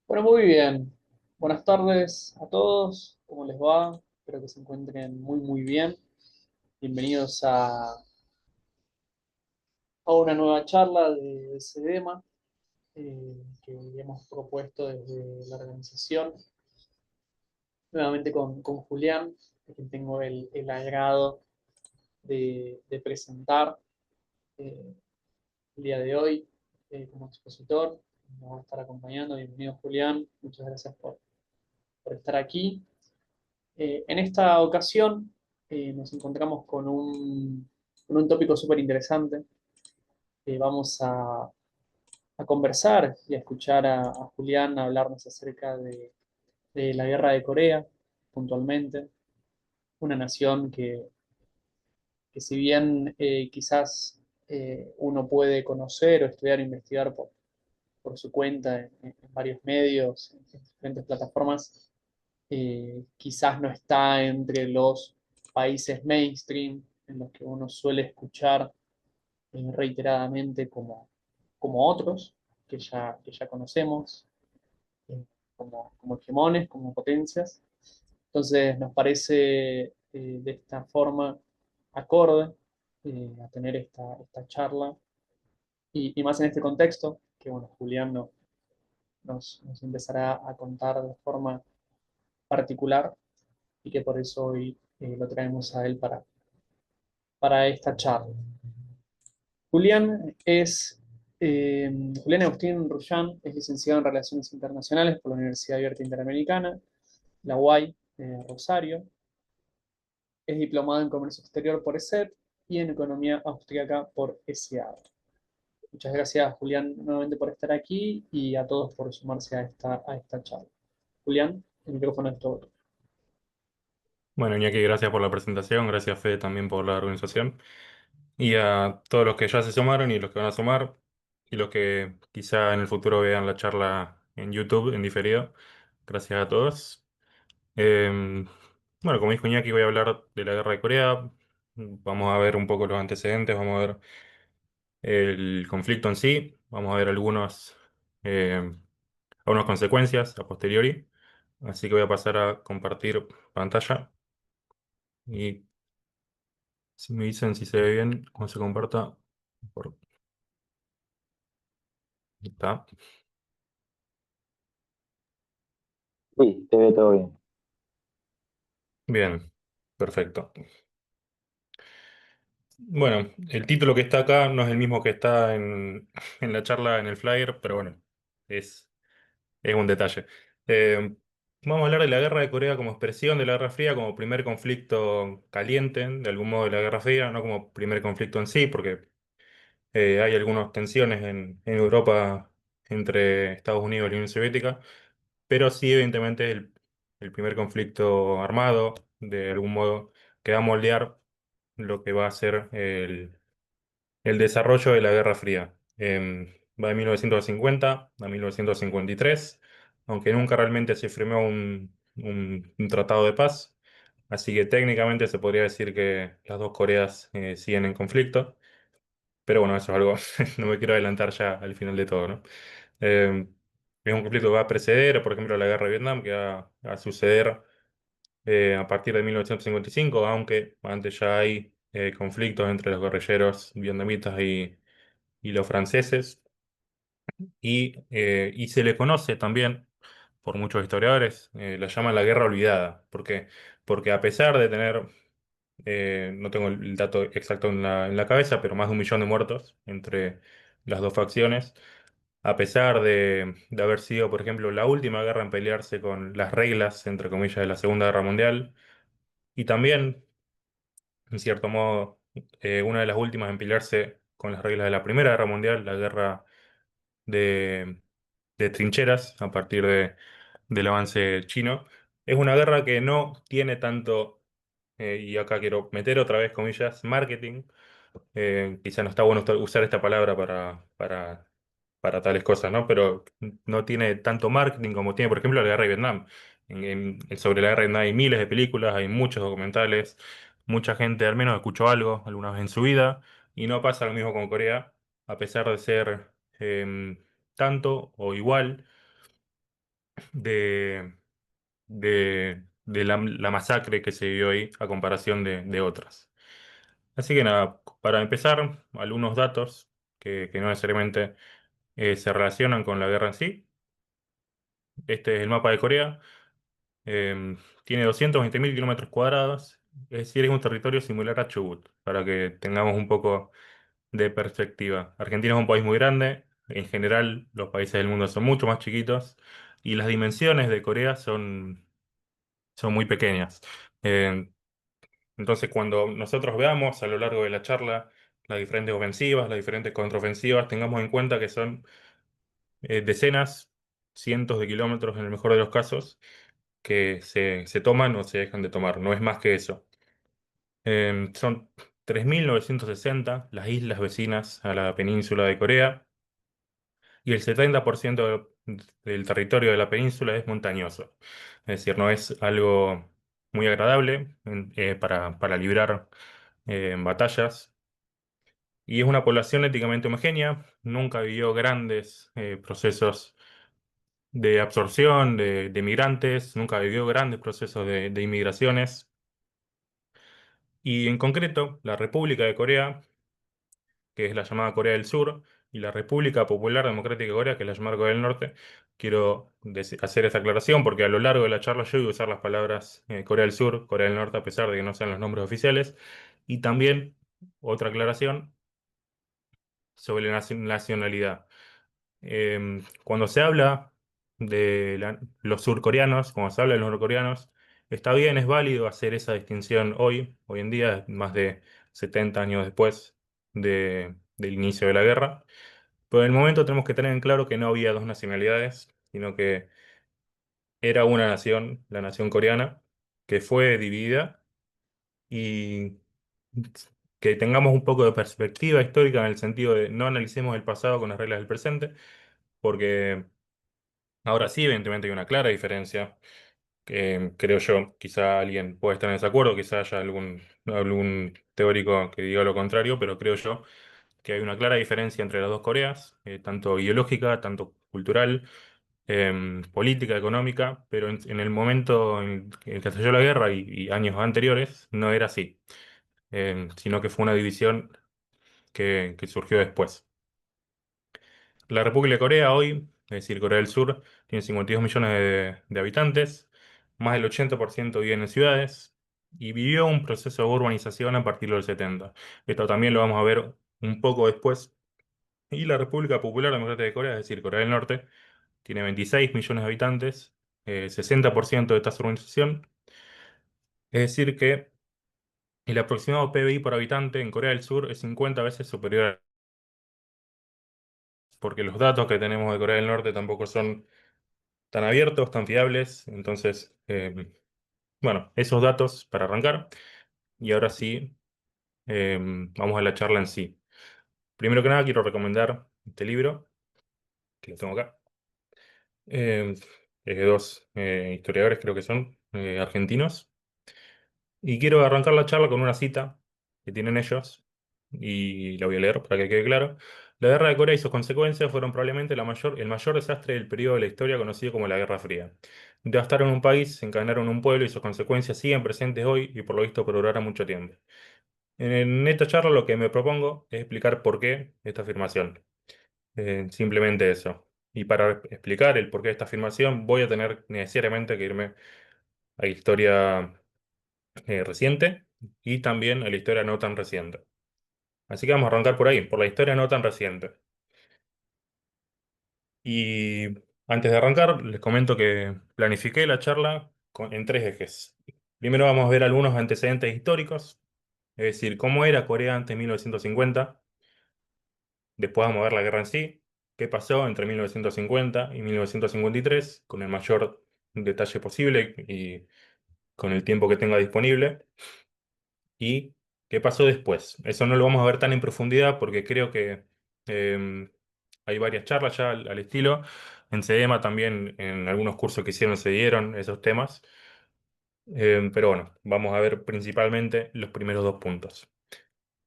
Bueno, muy bien. Buenas tardes a todos. ¿Cómo les va? Espero que se encuentren muy bien. Bienvenidos a una nueva charla de SEDEMA que hemos propuesto desde la organización, nuevamente con Julián, a quien tengo el agrado de presentar eh, el día de hoy como expositor. Nos va a estar acompañando. Bienvenido, Julián. Muchas gracias por estar aquí. En esta ocasión nos encontramos con un tópico súper interesante. Vamos a conversar y a escuchar a Julián hablarnos acerca de la guerra de Corea, puntualmente, una nación que si bien quizás uno puede conocer o estudiar o investigar por su cuenta en varios medios, en diferentes plataformas, quizás no está entre los países mainstream en los que uno suele escuchar reiteradamente como otros que ya conocemos, eh, como hegemones, como potencias. Entonces nos parece de esta forma acorde a tener esta charla y más en este contexto que bueno, Julián nos empezará a contar de forma particular y que por eso hoy lo traemos a él para esta charla. Julián es Julián Agustín Rullán, es licenciado en Relaciones Internacionales por la Universidad Abierta Interamericana, la UAI Rosario, es diplomado en Comercio Exterior por ESET y en Economía Austriaca por ESIAD. Muchas gracias, Julián, nuevamente por estar aquí y a todos por sumarse a esta charla. Julián, el micrófono es todo. Bueno, Iñaki, gracias por la presentación, gracias Fede también por la organización y a todos los que ya se sumaron y los que van a sumar y los que quizá en el futuro vean la charla en YouTube en diferido. Gracias a todos. Eh, bueno, como dijo Iñaki, voy a hablar de la guerra de Corea. Vamos a ver un poco los antecedentes, vamos a ver el conflicto en sí, vamos a ver algunas consecuencias a posteriori. Así que voy a pasar a compartir pantalla y si me dicen si se ve bien, cómo se comporta. Por... ahí está. Sí, te ve todo bien. Bien, perfecto. Bueno, el título que está acá no es el mismo que está en la charla en el flyer, pero bueno, es, es un detalle. Eh, Vamos a hablar de la Guerra de Corea como expresión de la Guerra Fría, como primer conflicto caliente, de algún modo, de la Guerra Fría, no como primer conflicto en sí, porque hay algunas tensiones en Europa entre Estados Unidos y la Unión Soviética. Pero sí, evidentemente, el primer conflicto armado, de algún modo, que va a moldear lo que va a ser el desarrollo de la Guerra Fría. Va de 1950 a 1953, aunque nunca realmente se firmó un tratado de paz. Así que técnicamente se podría decir que las dos Coreas siguen en conflicto. Pero bueno, eso es algo, no me quiero adelantar ya al final de todo, ¿no? Eh, es un conflicto que va a preceder, por ejemplo, la guerra de Vietnam, que va a suceder a partir de 1955, aunque antes ya hay conflictos entre los guerrilleros vietnamitas y los franceses, y se le conoce también por muchos historiadores, la llaman la guerra olvidada. ¿Por qué? Porque a pesar de tener, no tengo el dato exacto en la cabeza, pero más de 1 millón de muertos entre las dos facciones, a pesar de haber sido, por ejemplo, la última guerra en pelearse con las reglas, entre comillas, de la Segunda Guerra Mundial, y también, en cierto modo, una de las últimas en pelearse con las reglas de la Primera Guerra Mundial, la guerra de, de trincheras, a partir del avance chino. Es una guerra que no tiene tanto, y acá quiero meter otra vez comillas, marketing. Quizá no está bueno usar esta palabra para tales cosas, ¿no? Pero no tiene tanto marketing como tiene, por ejemplo, la guerra de Vietnam. Sobre la guerra de Vietnam hay miles de películas, hay muchos documentales, mucha gente al menos escuchó algo alguna vez en su vida, y no pasa lo mismo con Corea, a pesar de ser tanto o igual. de, de la masacre que se vio ahí a comparación de otras. Así que nada, para empezar, algunos datos que no necesariamente se relacionan con la guerra en sí. Este es el mapa de Corea. Tiene 220.000 kilómetros cuadrados, es decir, es un territorio similar a Chubut, para que tengamos un poco de perspectiva. Argentina es un país muy grande, en general los países del mundo son mucho más chiquitos y las dimensiones de Corea son muy pequeñas. Eh, entonces, cuando nosotros veamos a lo largo de la charla las diferentes ofensivas, las diferentes contraofensivas, tengamos en cuenta que son decenas, cientos de kilómetros en el mejor de los casos que se toman o se dejan de tomar, no es más que eso. Son 3.960 las islas vecinas a la península de Corea y el 70% del territorio de la península es montañoso. Es decir, no es algo muy agradable para librar batallas. Y es una población étnicamente homogénea, nunca vivió grandes procesos de absorción de migrantes, nunca vivió grandes procesos de inmigraciones. Y en concreto, la República de Corea, que es la llamada Corea del Sur, y la República Popular Democrática de Corea, que es la llamada Corea del Norte, quiero hacer esta aclaración porque a lo largo de la charla yo voy a usar las palabras Corea del Sur, Corea del Norte, a pesar de que no sean los nombres oficiales. Y también otra aclaración sobre la nacionalidad. Cuando se habla de los surcoreanos, cuando se habla de los norcoreanos, está bien, es válido hacer esa distinción hoy en día, más de 70 años después del inicio de la guerra. Pero en el momento tenemos que tener en claro que no había dos nacionalidades, sino que era una nación, la nación coreana, que fue dividida y que tengamos un poco de perspectiva histórica en el sentido de no analicemos el pasado con las reglas del presente, porque ahora sí, evidentemente hay una clara diferencia, que creo yo, quizá alguien puede estar en desacuerdo, quizá haya algún teórico que diga lo contrario, pero creo yo que hay una clara diferencia entre las dos Coreas, tanto ideológica, tanto cultural, política, económica, pero en el momento en que estalló la guerra y años anteriores no era así, sino que fue una división que surgió después. La República de Corea hoy, es decir, Corea del Sur, tiene 52 millones de habitantes, más del 80% viven en ciudades y vivió un proceso de urbanización a partir de los 70. Esto también lo vamos a ver un poco después. Y la República Popular Democrática de Corea, es decir, Corea del Norte, tiene 26 millones de habitantes, 60% de tasa de urbanización, es decir, que el aproximado PBI por habitante en Corea del Sur es 50 veces superior, porque los datos que tenemos de Corea del Norte tampoco son tan abiertos, tan fiables. Entonces, bueno, esos datos para arrancar. Y ahora sí, vamos a la charla en sí. Primero que nada, quiero recomendar este libro, que lo tengo acá. Es de dos historiadores, creo que son, argentinos. Y quiero arrancar la charla con una cita que tienen ellos, y la voy a leer para que quede claro. La guerra de Corea y sus consecuencias fueron probablemente el mayor desastre del periodo de la historia conocido como la Guerra Fría. Devastaron un país, encadenaron un pueblo y sus consecuencias siguen presentes hoy y por lo visto perdurarán mucho tiempo. En esta charla lo que me propongo es explicar por qué esta afirmación. Simplemente eso. Y para explicar el porqué de esta afirmación voy a tener necesariamente que irme a la historia reciente y también a la historia no tan reciente. Así que vamos a arrancar por ahí, por la historia no tan reciente. Y antes de arrancar, les comento que planifiqué la charla en tres ejes. Primero vamos a ver algunos antecedentes históricos, es decir, cómo era Corea antes de 1950. Después vamos a ver la guerra en sí, qué pasó entre 1950 y 1953, con el mayor detalle posible y con el tiempo que tenga disponible. ¿Y qué pasó después? Eso no lo vamos a ver tan en profundidad porque creo que hay varias charlas ya al estilo. En CEDEMA también, en algunos cursos que hicieron, se dieron esos temas. Pero bueno, vamos a ver principalmente los primeros dos puntos.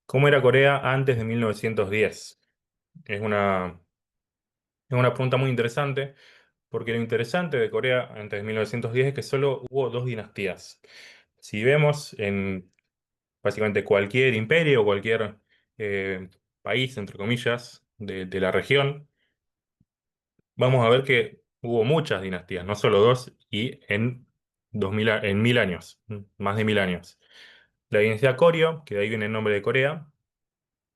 ¿Cómo era Corea antes de 1910? Es una pregunta muy interesante porque lo interesante de Corea antes de 1910 es que solo hubo dos dinastías. Si vemos en básicamente cualquier imperio o cualquier eh, país, entre comillas, de la región, vamos a ver que hubo muchas dinastías, no solo dos, y en 1000 años, más de 1000 años. La dinastía Koryo, que de ahí viene el nombre de Corea,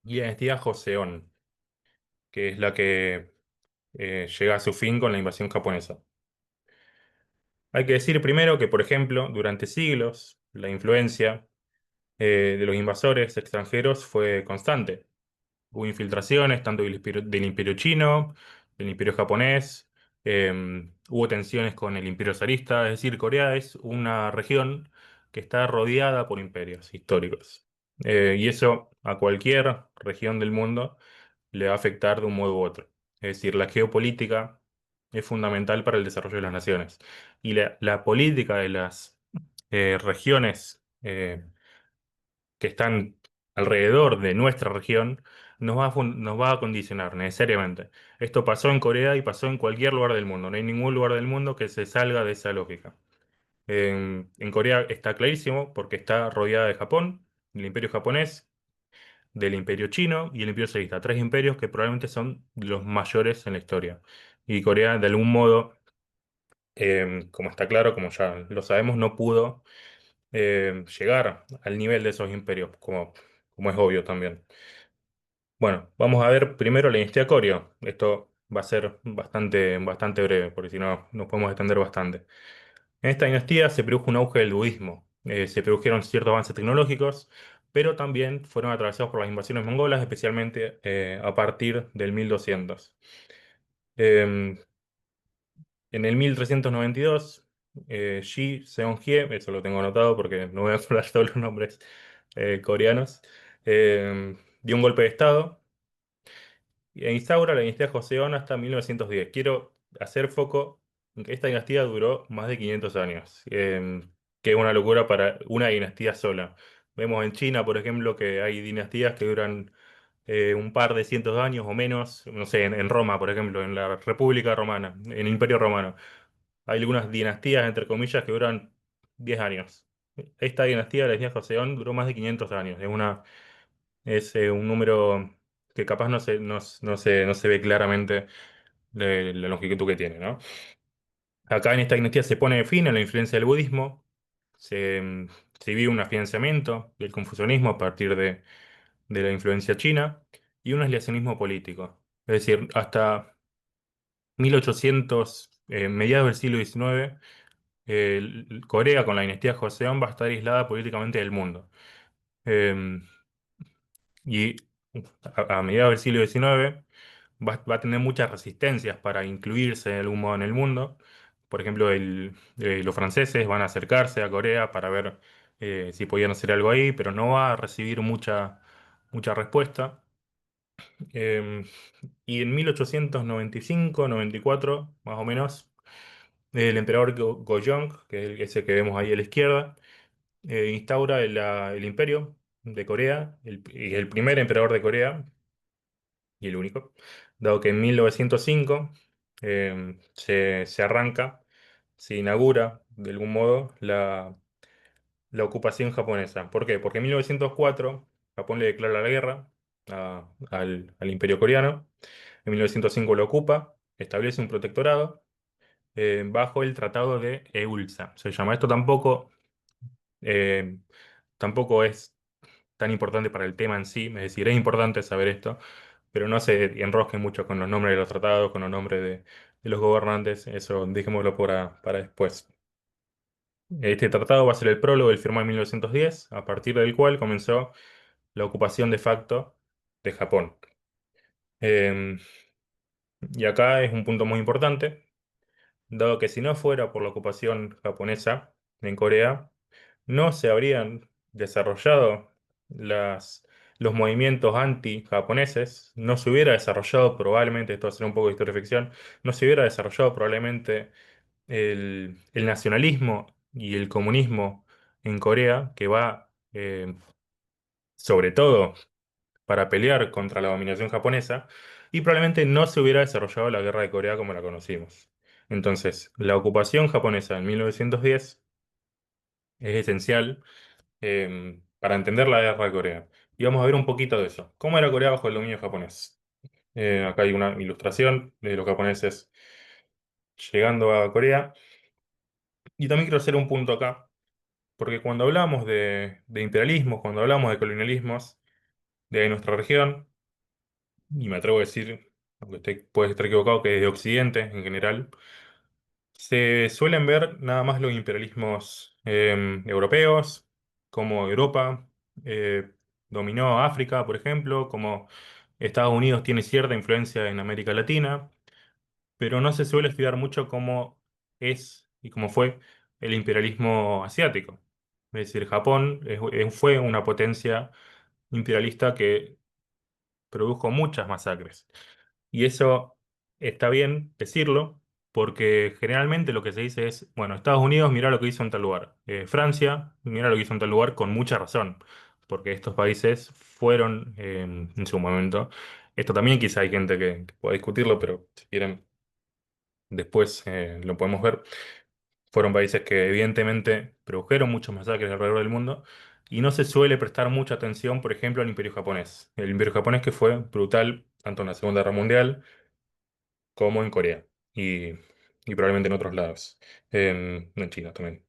y la dinastía Joseon, que es la que llega a su fin con la invasión japonesa. Hay que decir primero que, por ejemplo, durante siglos, la influencia de los invasores extranjeros fue constante. Hubo infiltraciones tanto del imperio chino, del imperio japonés, hubo tensiones con el imperio zarista, es decir, Corea es una región que está rodeada por imperios históricos. Y eso a cualquier región del mundo le va a afectar de un modo u otro. Es decir, la geopolítica es fundamental para el desarrollo de las naciones. Y la política de las regiones que están alrededor de nuestra región nos va a condicionar necesariamente. Esto pasó en Corea y pasó en cualquier lugar del mundo. No hay ningún lugar del mundo que se salga de esa lógica. En Corea está clarísimo porque está rodeada de Japón, del imperio japonés, del imperio chino y el imperio zarista. Tres imperios que probablemente son los mayores en la historia. Y Corea, de algún modo, como está claro, como ya lo sabemos, no pudo llegar al nivel de esos imperios, como es obvio también. Bueno, vamos a ver primero la dinastía Koryo. Esto va a ser bastante breve, porque si no nos podemos extender bastante. En esta dinastía se produjo un auge del budismo. Se produjeron ciertos avances tecnológicos, pero también fueron atravesados por las invasiones mongolas, especialmente a partir del 1200. Em, en el 1392, Shi Seong-hye, eso lo tengo anotado porque no voy a acordar todos los nombres coreanos, dio un golpe de estado e instaura la dinastía Joseon hasta 1910. Quiero hacer foco en que esta dinastía duró más de 500 años, que es una locura para una dinastía sola. Vemos en China, por ejemplo, que hay dinastías que duran un par de cientos de años o menos. No sé, en Roma, por ejemplo, en la República Romana, en el Imperio Romano. Hay algunas dinastías, entre comillas, que duran 10 años. Esta dinastía, la dinastía Joseon, duró más de 500 años. Es un número que capaz no se ve claramente de la longitud que tiene, ¿no? Acá en esta dinastía se pone fin a la influencia del budismo, se vive un afianzamiento del confucianismo a partir de la influencia china y un aislacionismo político. Es decir, hasta 1800, mediados del siglo XIX, Corea con la dinastía Joseon va a estar aislada políticamente del mundo. Eh, y a mediados del siglo XIX va a tener muchas resistencias para incluirse de algún modo en el mundo. Por ejemplo, los franceses van a acercarse a Corea para ver si podían hacer algo ahí, pero no va a recibir mucha respuesta. Eh, y en 1895-94, más o menos, el emperador Gojong, que es ese que vemos ahí a la izquierda, instaura el imperio de Corea, y el primer emperador de Corea, y el único, dado que en 1905 se arranca, se inaugura de algún modo la ocupación japonesa. ¿Por qué? Porque en 1904 Japón le declara la guerra al imperio coreano, en 1905 lo ocupa, establece un protectorado bajo el Tratado de Eulsa. Se llama esto eh, tampoco es tan importante para el tema en sí, es decir, es importante saber esto, pero no se enrosquen mucho con los nombres de los tratados, con los nombres de los gobernantes, eso dejémoslo para después. Este tratado va a ser el prólogo del firmado en 1910, a partir del cual comenzó la ocupación de facto de Japón. Eh, y acá es un punto muy importante, dado que si no fuera por la ocupación japonesa en Corea, no se habrían desarrollado los movimientos anti-japoneses, no se hubiera desarrollado probablemente, esto va a ser un poco de historia ficción, no se hubiera desarrollado probablemente el nacionalismo y el comunismo en Corea, que va sobre todo para pelear contra la dominación japonesa, y probablemente no se hubiera desarrollado la guerra de Corea como la conocimos. Entonces, la ocupación japonesa en 1910 es esencial para entender la guerra de Corea. Y vamos a ver un poquito de eso. ¿Cómo era Corea bajo el dominio japonés? Acá hay una ilustración de los japoneses llegando a Corea. Y también quiero hacer un punto acá, porque cuando hablamos de imperialismos, cuando hablamos de colonialismos de nuestra región, y me atrevo a decir, aunque puede estar equivocado, que de Occidente en general, se suelen ver nada más los imperialismos europeos, como Europa dominó África, por ejemplo, como Estados Unidos tiene cierta influencia en América Latina, pero no se suele estudiar mucho cómo es y cómo fue el imperialismo asiático. Es decir, Japón fue una potencia imperialista que produjo muchas masacres. Y eso está bien decirlo, porque generalmente lo que se dice es, bueno, Estados Unidos, mira lo que hizo en tal lugar. Francia, mira lo que hizo en tal lugar con mucha razón, porque estos países fueron en su momento. Esto también quizá hay gente que pueda discutirlo, pero si quieren, después lo podemos ver. Fueron países que evidentemente produjeron muchos masacres alrededor del mundo y no se suele prestar mucha atención, por ejemplo, al Imperio japonés. El Imperio japonés que fue brutal tanto en la Segunda Guerra Mundial como en Corea y probablemente en otros lados, en China también.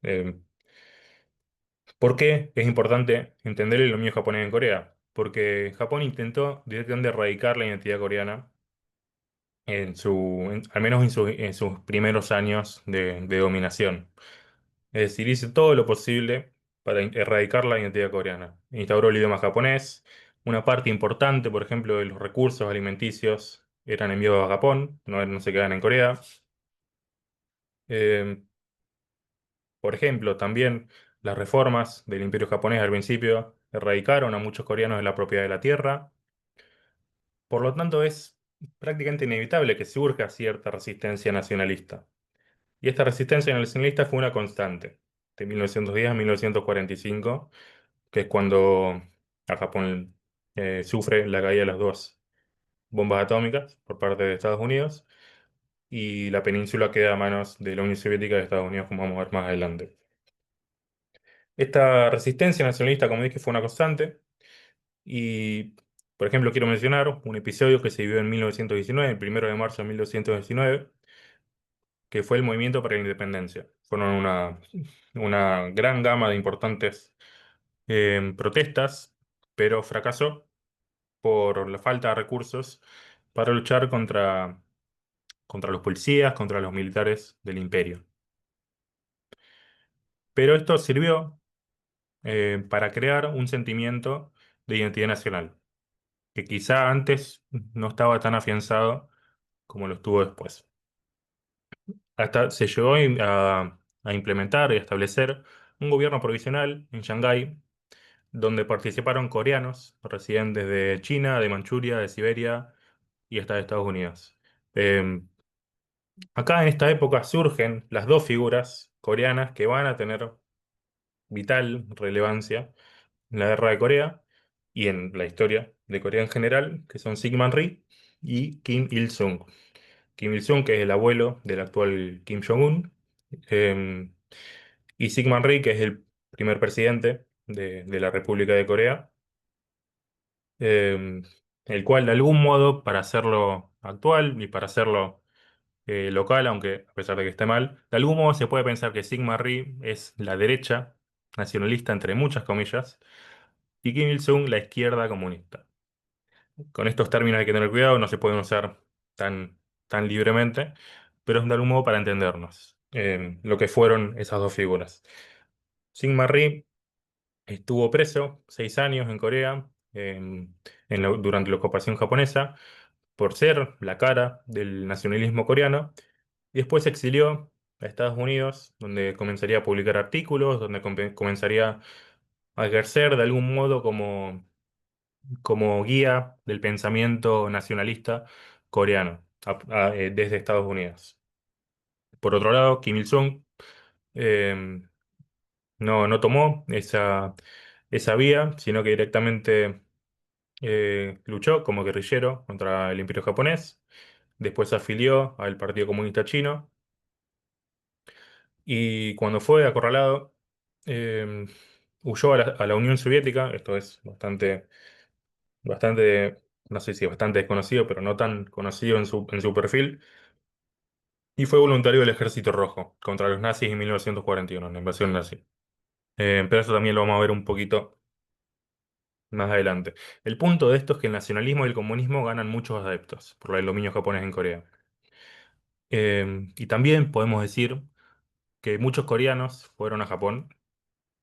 ¿Por qué es importante entender el dominio japonés en Corea? Porque Japón intentó directamente erradicar la identidad coreana al menos en sus primeros años de dominación. Es decir, hizo todo lo posible para erradicar la identidad coreana. Instauró el idioma japonés. Una parte importante, por ejemplo, de los recursos alimenticios eran enviados a Japón, no se quedan en Corea. Eh, por ejemplo, también las reformas del Imperio japonés al principio erradicaron a muchos coreanos de la propiedad de la tierra. Por lo tanto, es prácticamente inevitable que surja cierta resistencia nacionalista. Y esta resistencia nacionalista fue una constante, de 1910 a 1945, que es cuando a Japón sufre la caída de las dos bombas atómicas por parte de Estados Unidos y la península queda a manos de la Unión Soviética y de Estados Unidos, como vamos a ver más adelante. Esta resistencia nacionalista, como dije, fue una constante y, por ejemplo, quiero mencionar un episodio que se vivió en 1919, el 1 de marzo de 1919, que fue el Movimiento para la Independencia. Fueron una gran gama de importantes protestas, pero fracasó por la falta de recursos para luchar contra los policías, contra los militares del imperio. Pero esto sirvió para crear un sentimiento de identidad nacional, que quizá antes no estaba tan afianzado como lo estuvo después. Hasta se llegó a implementar y a establecer un gobierno provisional en Shanghái, donde participaron coreanos residentes de China, de Manchuria, de Siberia y hasta de Estados Unidos. Em, Acá en esta época surgen las dos figuras coreanas que van a tener vital relevancia en la guerra de Corea y en la historia de Corea en general, que son Syngman Rhee y Kim Il-sung. Kim Il-sung, que es el abuelo del actual Kim Jong-un, eh, y Syngman Rhee, que es el primer presidente de la República de Corea, eh, el cual de algún modo, para hacerlo actual y para hacerlo local, aunque a pesar de que esté mal, de algún modo se puede pensar que Sigma Rhee es la derecha nacionalista, entre muchas comillas, y Kim Il-sung la izquierda comunista. Con estos términos hay que tener cuidado, no se pueden usar tan libremente, pero es de algún modo para entendernos lo que fueron esas dos figuras. Sigma Rhee estuvo preso 6 años en Corea durante la ocupación japonesa por ser la cara del nacionalismo coreano. Y después se exilió a Estados Unidos, donde comenzaría a publicar artículos, donde comenzaría a ejercer de algún modo como guía del pensamiento nacionalista coreano desde Estados Unidos. Por otro lado, Kim Il-sung eh, no tomó esa vía, sino que directamente luchó como guerrillero contra el Imperio japonés. Después se afilió al Partido Comunista Chino Y cuando fue acorralado, eh, huyó a la Unión Soviética. Esto es bastante, no sé si bastante desconocido, pero no tan conocido en su perfil. Y fue voluntario del Ejército Rojo contra los nazis en 1941, en la invasión nazi. Pero eso también lo vamos a ver un poquito más adelante. El punto de esto es que el nacionalismo y el comunismo ganan muchos adeptos por el dominio japonés en Corea. Y también podemos decir que muchos coreanos fueron a Japón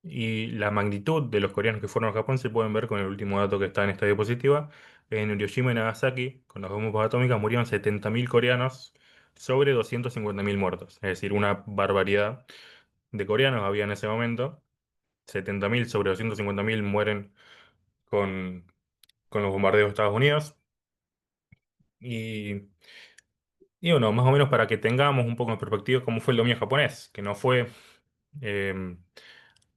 y la magnitud de los coreanos que fueron a Japón se pueden ver con el último dato que está en esta diapositiva. En Hiroshima y Nagasaki, con las bombas atómicas, murieron 70.000 coreanos sobre 250.000 muertos. Es decir, una barbaridad de coreanos había en ese momento. 70.000 sobre 250.000 mueren con, con los bombardeos de Estados Unidos. Y, y bueno, más o menos para que tengamos un poco en perspectiva cómo fue el dominio japonés, que eh,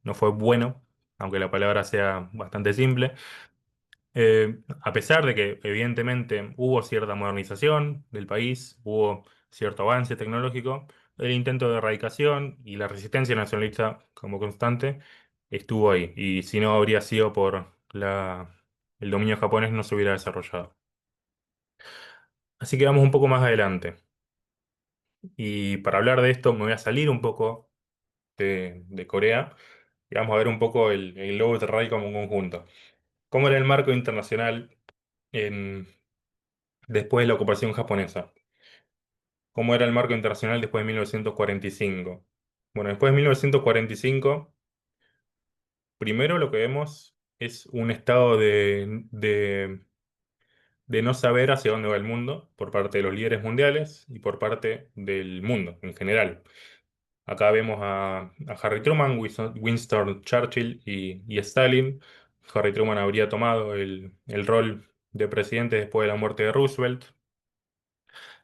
no fue bueno, aunque la palabra sea bastante simple. A pesar de que evidentemente hubo cierta modernización del país, hubo cierto avance tecnológico, el intento de erradicación y la resistencia nacionalista como constante estuvo ahí. Y si no habría sido por el dominio japonés, no se hubiera desarrollado. Así que vamos un poco más adelante. Y para hablar de esto me voy a salir un poco de Corea y vamos a ver un poco el globo terráqueo como un conjunto. ¿Cómo era el marco internacional en- después de la ocupación japonesa? ¿Cómo era el marco internacional después de 1945? Bueno, después de 1945, primero lo que vemos es un estado de no saber hacia dónde va el mundo por parte de los líderes mundiales y por parte del mundo en general. Acá vemos a Harry Truman, Winston Churchill y Stalin. Harry Truman habría tomado el rol de presidente después de la muerte de Roosevelt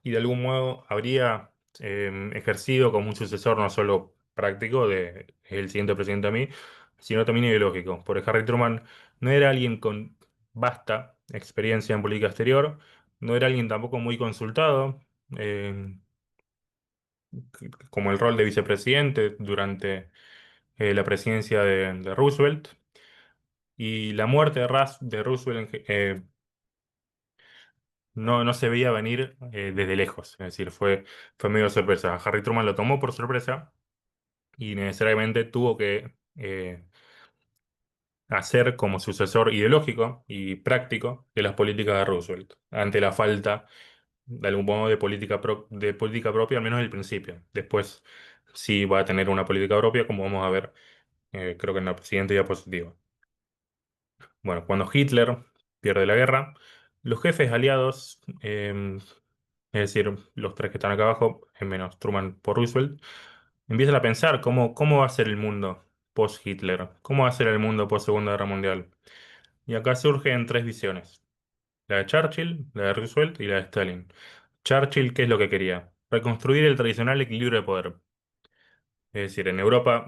y de algún modo habría ejercido como un sucesor no solo práctico de el siguiente presidente a mí, sino también ideológico. Porque Harry Truman no era alguien con vasta experiencia en política exterior, no era alguien tampoco muy consultado, eh, como el rol de vicepresidente durante la presidencia de Roosevelt. Y la muerte de Roosevelt no se veía venir desde lejos, es decir, fue medio sorpresa. Harry Truman lo tomó por sorpresa y necesariamente tuvo que hacer como sucesor ideológico y práctico de las políticas de Roosevelt, ante la falta de algún modo de política propia, al menos al principio. Después sí va a tener una política propia, como vamos a ver, creo que en la siguiente diapositiva. Bueno, cuando Hitler pierde la guerra, los jefes aliados, es decir, los tres que están acá abajo, en menos Truman por Roosevelt, empiezan a pensar cómo va a ser el mundo post-Hitler, cómo va a ser el mundo post-Segunda Guerra Mundial. Y acá surgen tres visiones, la de Churchill, la de Roosevelt y la de Stalin. Churchill, ¿qué es lo que quería? Reconstruir el tradicional equilibrio de poder. Es decir, en Europa,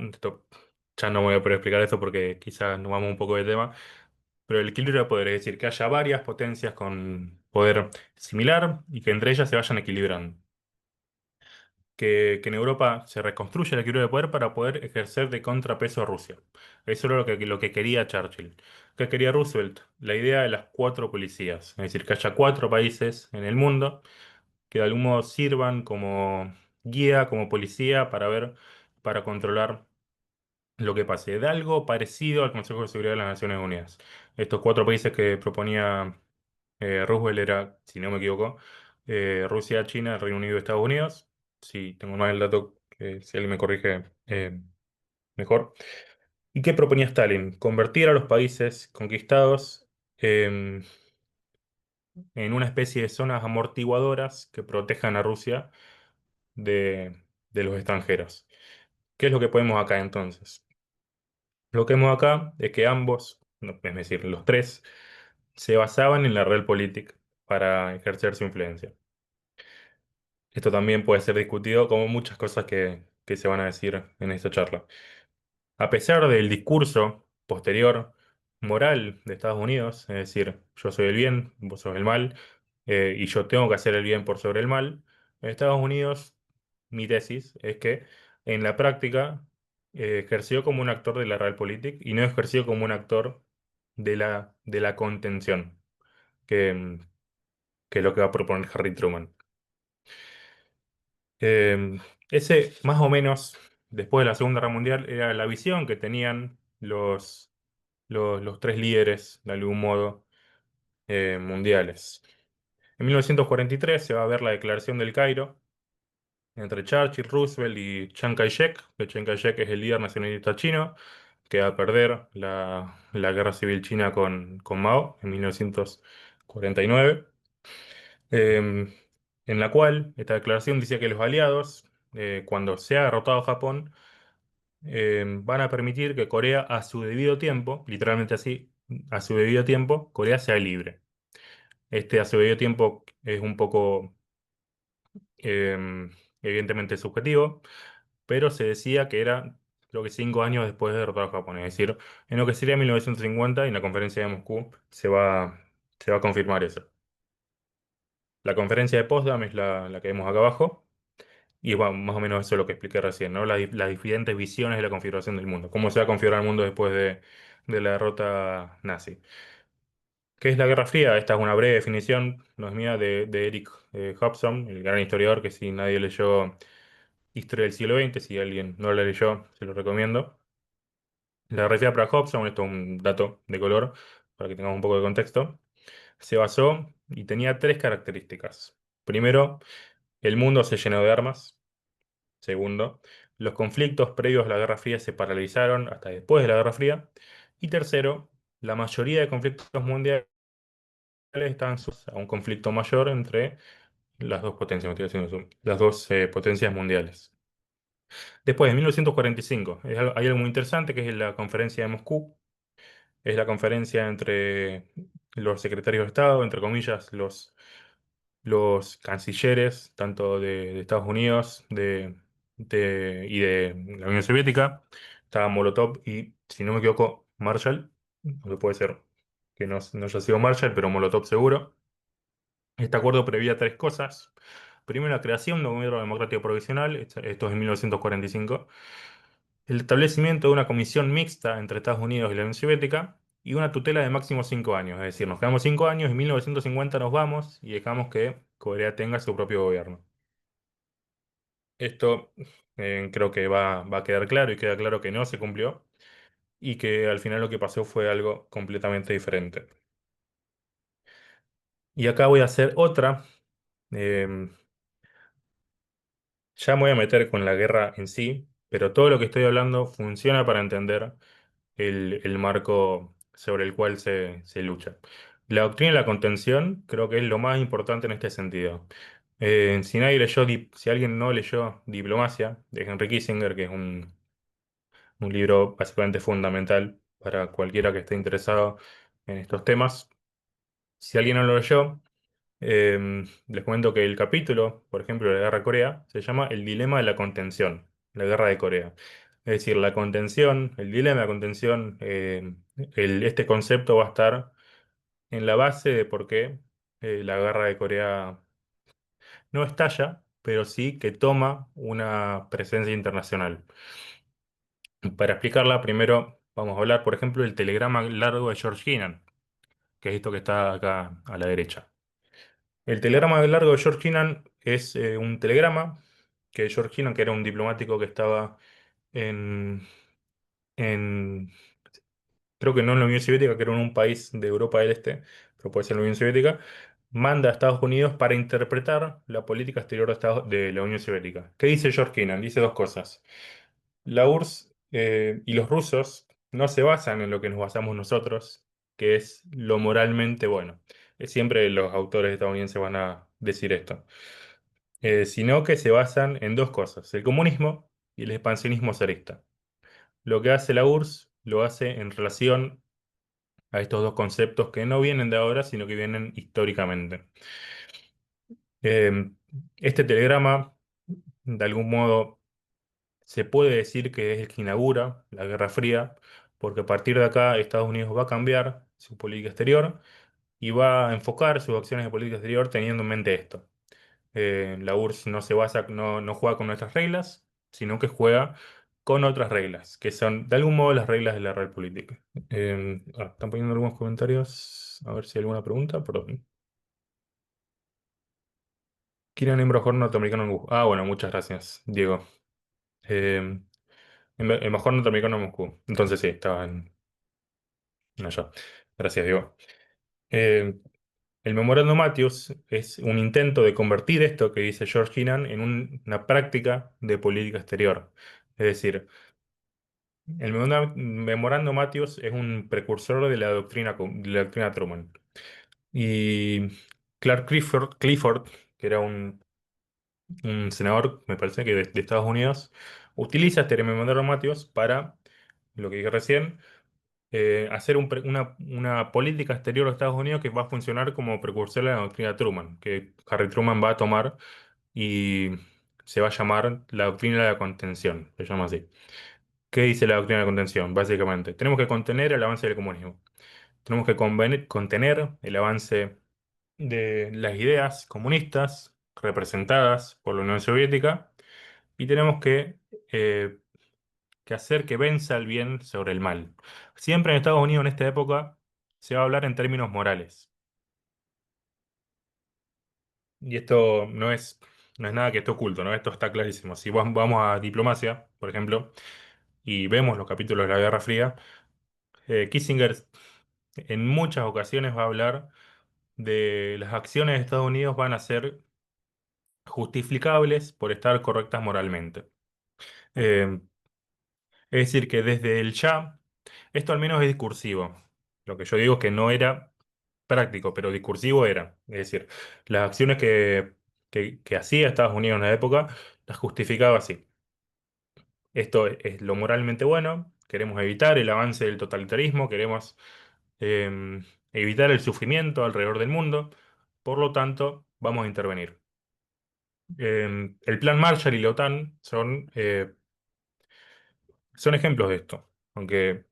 ya no voy a poder explicar esto porque quizás nos vamos un poco de tema, pero el equilibrio de poder, es decir, que haya varias potencias con poder similar y que entre ellas se vayan equilibrando. Que en Europa se reconstruya el equilibrio de poder para poder ejercer de contrapeso a Rusia. Eso era lo que quería Churchill. ¿Qué quería Roosevelt? La idea de las cuatro policías, es decir, que haya cuatro países en el mundo que de algún modo sirvan como guía, como policía para controlar lo que pase. De algo parecido al Consejo de Seguridad de las Naciones Unidas. Estos cuatro países que proponía Roosevelt era, si no me equivoco, Rusia, China, Reino Unido y Estados Unidos. Si tengo mal el dato, si alguien me corrige, mejor. ¿Y qué proponía Stalin? Convertir a los países conquistados em, en una especie de zonas amortiguadoras que protejan a Rusia de los extranjeros. ¿Qué es lo que podemos acá entonces? Lo que vemos acá es que ambos, no, es decir, los tres, se basaban en la Realpolitik para ejercer su influencia. Esto también puede ser discutido como muchas cosas que se van a decir en esta charla. A pesar del discurso posterior moral de Estados Unidos, es decir, yo soy el bien, vos sos el mal, y yo tengo que hacer el bien por sobre el mal, en Estados Unidos mi tesis es que en la práctica ejerció como un actor de la Realpolitik y no ejerció como un actor de la contención, que es lo que va a proponer Harry Truman. Eh, Ese, más o menos, después de la Segunda Guerra Mundial, era la visión que tenían los tres líderes, de algún modo, mundiales. En 1943 se va a ver la Declaración del Cairo entre Churchill, Roosevelt y Chiang Kai-shek, que Chiang Kai-shek es el líder nacionalista chino, que va a perder la guerra civil china con Mao en 1949, em, en la cual esta declaración decía que los aliados, cuando sea derrotado Japón, van a permitir que Corea a su debido tiempo, literalmente así, a su debido tiempo, Corea sea libre. Este a su debido tiempo es un poco, evidentemente subjetivo, pero se decía que era, creo que 5 años después de derrotar a Japón, es decir, en lo que sería 1950 y en la conferencia de Moscú se va a confirmar eso. La conferencia de Potsdam es la que vemos acá abajo, y bueno, más o menos eso es lo que expliqué recién, ¿no? Las diferentes visiones de la configuración del mundo, cómo se va a configurar el mundo después de la derrota nazi. ¿Qué es la Guerra Fría? Esta es una breve definición, no es mía, de Eric Hobson, el gran historiador que si nadie leyó Historia del siglo XX, si alguien no la leyó, se lo recomiendo. La Guerra Fría para Hobson, esto es un dato de color para que tengamos un poco de contexto, se basó y tenía tres características. Primero, el mundo se llenó de armas. Segundo, los conflictos previos a la Guerra Fría se paralizaron hasta después de la Guerra Fría. Y tercero, la mayoría de conflictos mundiales estaban asociados a un conflicto mayor entre las dos potencias, me estoy haciendo zoom, las dos potencias mundiales. Después, de 1945, hay algo muy interesante que es la conferencia de Moscú. Es la conferencia entre los secretarios de Estado, entre comillas, los cancilleres, tanto de Estados Unidos y de la Unión Soviética. Estaba Molotov y, si no me equivoco, Marshall. No puede ser que no haya sido Marshall, pero Molotov seguro. Este acuerdo preveía tres cosas. Primero, la creación de un gobierno democrático provisional, esto es en 1945. El establecimiento de una comisión mixta entre Estados Unidos y la Unión Soviética y una tutela de máximo 5 años. Es decir, nos quedamos 5 años y en 1950 nos vamos y dejamos que Corea tenga su propio gobierno. Esto creo que va a quedar claro y queda claro que no se cumplió y que al final lo que pasó fue algo completamente diferente. Y acá voy a hacer otra. em, Ya me voy a meter con la guerra en sí, pero todo lo que estoy hablando funciona para entender el marco sobre el cual se lucha. La doctrina de la contención creo que es lo más importante en este sentido. Si alguien no leyó Diplomacia de Henry Kissinger, que es un libro básicamente fundamental para cualquiera que esté interesado en estos temas, si alguien no lo leyó, les comento que el capítulo, por ejemplo, de la Guerra de Corea, se llama El dilema de la contención, la Guerra de Corea. Es decir, la contención, el dilema de la contención, este concepto va a estar en la base de por qué la Guerra de Corea no estalla, pero sí que toma una presencia internacional. Para explicarla, primero vamos a hablar, por ejemplo, del telegrama largo de George Kennan, que es esto que está acá a la derecha. El telegrama largo de George Kennan es un telegrama que George Kennan, que era un diplomático que estaba en, en, creo que no en la Unión Soviética, que era en un país de Europa del Este, pero puede ser la Unión Soviética, manda a Estados Unidos para interpretar la política exterior de la Unión Soviética. ¿Qué dice George Kennan? Dice dos cosas. La URSS y los rusos no se basan en lo que nos basamos nosotros, que es lo moralmente bueno. Siempre los autores estadounidenses van a decir esto. Sino que se basan en dos cosas, el comunismo y el expansionismo zarista. Lo que hace la URSS lo hace en relación a estos dos conceptos que no vienen de ahora, sino que vienen históricamente. Eh, este telegrama, de algún modo, se puede decir que es el que inaugura la Guerra Fría, porque a partir de acá Estados Unidos va a cambiar su política exterior y va a enfocar sus acciones de política exterior teniendo en mente esto. La URSS no se basa, no juega con nuestras reglas, sino que juega con otras reglas, que son de algún modo las reglas de la Realpolitik. Están poniendo algunos comentarios, a ver si hay alguna pregunta, perdón. ¿Quién es el mejor norteamericano en Moscú? Ah, bueno, muchas gracias, Diego. Eh, el mejor norteamericano en Moscú. Entonces sí, estaba en allá. Gracias, Diego. Eh, el Memorandum Matthews es un intento de convertir esto que dice George Kennan en una práctica de política exterior. Es decir, el Memorandum Matthews es un precursor de la doctrina, de la doctrina Truman. Y Clark Clifford, que era un senador, me parece que de Estados Unidos, utiliza este Memorandum Matthews para, lo que dije recién, hacer una política exterior de Estados Unidos que va a funcionar como precursor de la doctrina Truman, que Harry Truman va a tomar y se va a llamar la doctrina de la contención, se llama así. ¿Qué dice la doctrina de la contención? Básicamente, tenemos que contener el avance del comunismo. Tenemos que contener el avance de las ideas comunistas representadas por la Unión Soviética y tenemos que hacer que venza el bien sobre el mal. Siempre en Estados Unidos en esta época se va a hablar en términos morales. Y esto no es nada que esté oculto, ¿no? Esto está clarísimo. Si vamos a diplomacia, por ejemplo, y vemos los capítulos de la Guerra Fría, Kissinger en muchas ocasiones va a hablar de las acciones de Estados Unidos van a ser justificables por estar correctas moralmente. Eh, es decir, que desde el ya, esto al menos es discursivo. Lo que yo digo es que no era práctico, pero discursivo era. Es decir, las acciones que hacía Estados Unidos en la época las justificaba así. Esto es lo moralmente bueno, queremos evitar el avance del totalitarismo, queremos eh, evitar el sufrimiento alrededor del mundo, por lo tanto, vamos a intervenir. El Plan Marshall y la OTAN son ejemplos de esto, aunque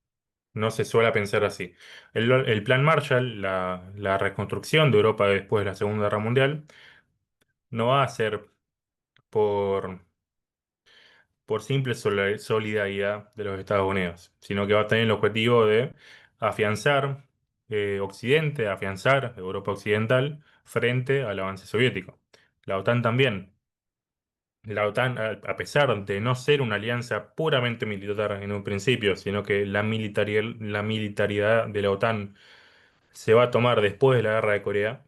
no se suele pensar así. El Plan Marshall, la reconstrucción de Europa después de la Segunda Guerra Mundial, no va a ser por, por simple solidaridad de los Estados Unidos, sino que va a tener el objetivo de afianzar Occidente, afianzar Europa Occidental frente al avance soviético. La OTAN también. La OTAN, a pesar de no ser una alianza puramente militar en un principio, sino que la militaridad de la OTAN se va a tomar después de la guerra de Corea,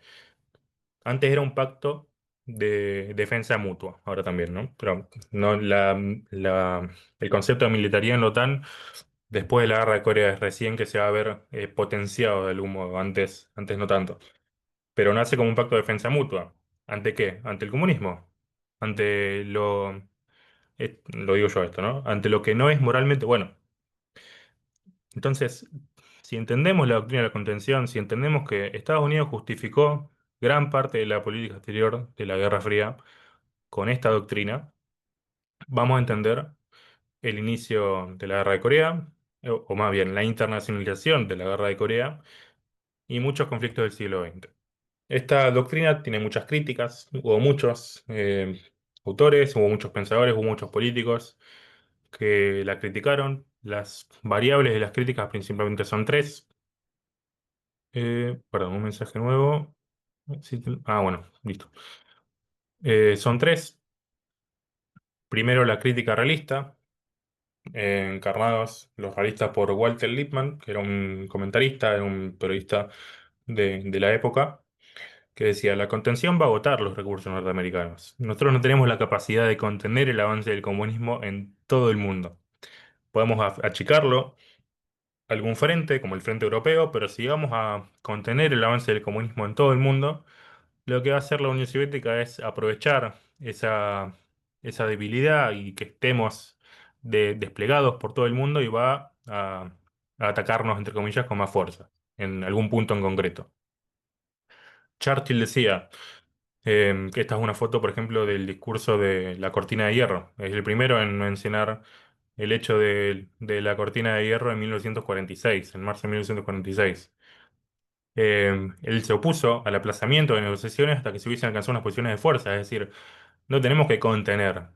antes era un pacto de defensa mutua, ahora también, ¿no? Pero no, el concepto de militaridad en la OTAN después de la guerra de Corea es recién que se va a ver potenciado de algún modo, antes no tanto. Pero nace como un pacto de defensa mutua. ¿Ante qué? Ante el comunismo. Ante lo digo yo esto, ¿no? Ante lo que no es moralmente bueno. Entonces, si entendemos la doctrina de la contención, si entendemos que Estados Unidos justificó gran parte de la política exterior de la Guerra Fría con esta doctrina, vamos a entender el inicio de la Guerra de Corea, o más bien la internacionalización de la Guerra de Corea y muchos conflictos del siglo XX. Esta doctrina tiene muchas críticas, hubo muchos autores, hubo muchos pensadores, hubo muchos políticos que la criticaron. Las variables de las críticas principalmente son tres. Perdón, un mensaje nuevo. Bueno, listo. Son tres. Primero, la crítica realista, encarnados los realistas por Walter Lippmann, que era un comentarista, era un periodista de la época, que decía, la contención va a agotar los recursos norteamericanos. Nosotros no tenemos la capacidad de contener el avance del comunismo en todo el mundo. Podemos achicarlo algún frente, como el Frente Europeo, pero si vamos a contener el avance del comunismo en todo el mundo, lo que va a hacer la Unión Soviética es aprovechar esa debilidad y que estemos desplegados por todo el mundo y va a atacarnos, entre comillas, con más fuerza, en algún punto en concreto. Churchill decía que esta es una foto, por ejemplo, del discurso de la cortina de hierro. Es el primero en mencionar el hecho de la cortina de hierro en 1946, en marzo de 1946. Él se opuso al aplazamiento de negociaciones hasta que se hubiesen alcanzado unas posiciones de fuerza, es decir, no tenemos que contener,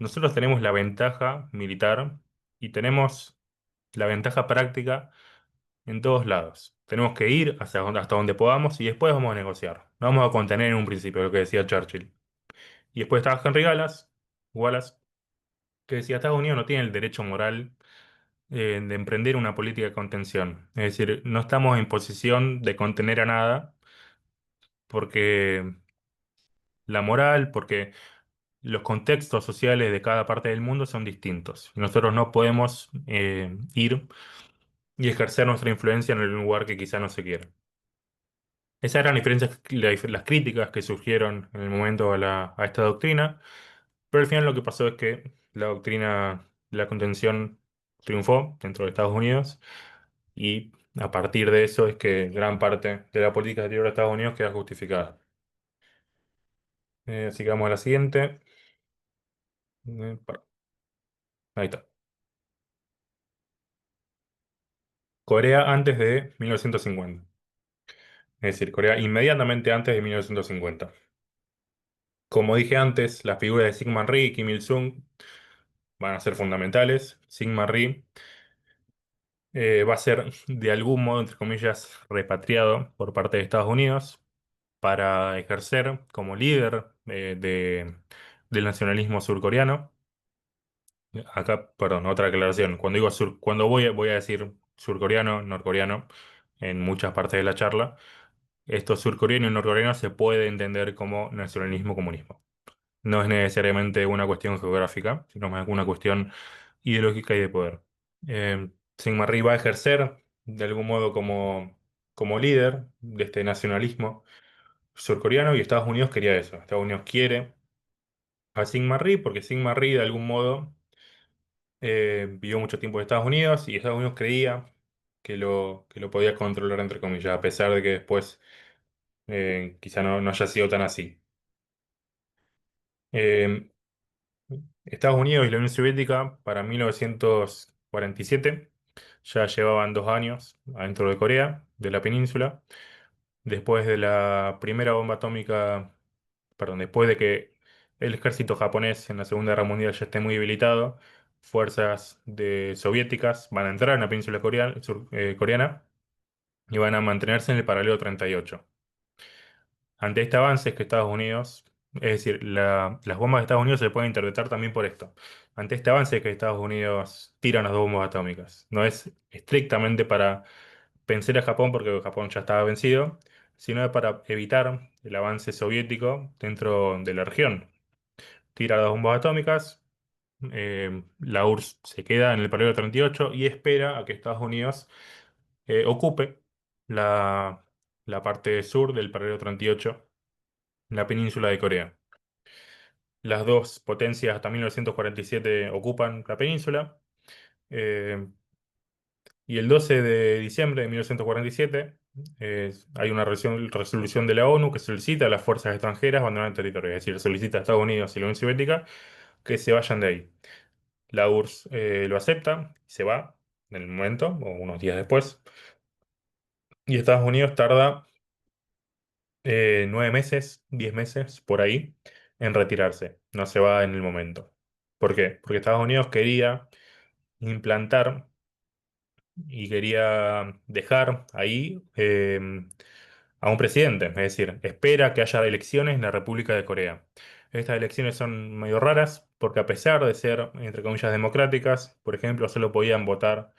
nosotros tenemos la ventaja militar y tenemos la ventaja práctica en todos lados. Tenemos que ir hasta donde podamos y después vamos a negociar. No vamos a contener en un principio, lo que decía Churchill. Y después estaba Henry Wallace, que decía Estados Unidos no tiene el derecho moral de emprender una política de contención. Es decir, no estamos en posición de contener a nada porque la moral, porque los contextos sociales de cada parte del mundo son distintos. Y nosotros no podemos ir y ejercer nuestra influencia en el lugar que quizá no se quiera. Esas eran las críticas que surgieron en el momento a esta doctrina, pero al final lo que pasó es que la doctrina de la contención triunfó dentro de Estados Unidos y a partir de eso es que gran parte de la política exterior de Estados Unidos queda justificada. Así que vamos a la siguiente. Ahí está. Corea antes de 1950. Es decir, Corea inmediatamente antes de 1950. Como dije antes, las figuras de Syngman Rhee y Kim Il-sung van a ser fundamentales. Syngman Rhee va a ser de algún modo, entre comillas, repatriado por parte de Estados Unidos para ejercer como líder del nacionalismo surcoreano. Acá, perdón, otra aclaración. Cuando digo cuando voy a decir surcoreano, norcoreano, en muchas partes de la charla, esto surcoreano y norcoreano se puede entender como nacionalismo comunismo. No es necesariamente una cuestión geográfica, sino más una cuestión ideológica y de poder. Syngman Rhee va a ejercer de algún modo como líder de este nacionalismo surcoreano y Estados Unidos quería eso. Estados Unidos quiere a Syngman Rhee porque Syngman Rhee de algún modo vivió mucho tiempo en Estados Unidos y Estados Unidos creía que lo podía controlar, entre comillas, a pesar de que después quizá no haya sido tan así. Eh, Estados Unidos y la Unión Soviética para 1947 ya llevaban 2 años adentro de Corea, de la península, después de la primera bomba atómica, perdón, después de que el ejército japonés en la Segunda Guerra Mundial ya esté muy debilitado, fuerzas soviéticas van a entrar en la península coreana y van a mantenerse en el paralelo 38. Ante este avance es que Estados Unidos, es decir, las bombas de Estados Unidos se pueden interpretar también por esto. Ante este avance es que Estados Unidos tira las 2 bombas atómicas. No es estrictamente para vencer a Japón porque Japón ya estaba vencido, sino para evitar el avance soviético dentro de la región. Tira las 2 bombas atómicas, la URSS se queda en el paralelo 38 y espera a que Estados Unidos ocupe la, la parte sur del paralelo 38, la península de Corea. Las dos potencias hasta 1947 ocupan la península. eh, y el 12 de diciembre de 1947 hay una resolución de la ONU que solicita a las fuerzas extranjeras abandonar el territorio. Es decir, solicita a Estados Unidos y la Unión Soviética que se vayan de ahí. La URSS lo acepta, se va en el momento, o unos días después. Y Estados Unidos tarda 9 meses, 10 meses, por ahí, en retirarse. No se va en el momento. ¿Por qué? Porque Estados Unidos quería implantar y quería dejar ahí a un presidente. Es decir, espera que haya elecciones en la República de Corea. Estas elecciones son medio raras porque a pesar de ser, entre comillas, democráticas, por ejemplo, solo podían votar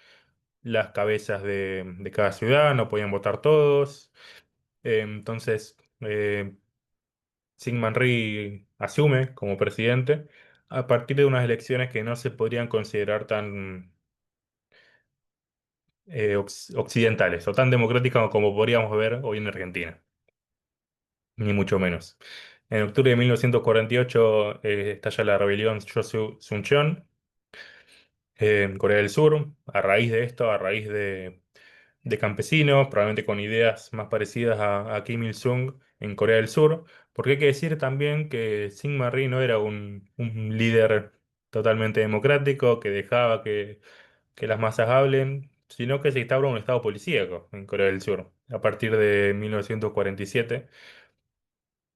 las cabezas de cada ciudad, no podían votar todos. Entonces, Syngman Rhee asume como presidente a partir de unas elecciones que no se podrían considerar tan occidentales o tan democráticas como podríamos ver hoy en Argentina, ni mucho menos. En octubre de 1948 estalla la rebelión Joseon-Suncheon en Corea del Sur. A raíz de esto, a raíz de campesinos, probablemente con ideas más parecidas a Kim Il-sung en Corea del Sur, porque hay que decir también que Syngman Rhee no era un líder totalmente democrático que dejaba que las masas hablen, sino que se instaura un estado policíaco en Corea del Sur a partir de 1947.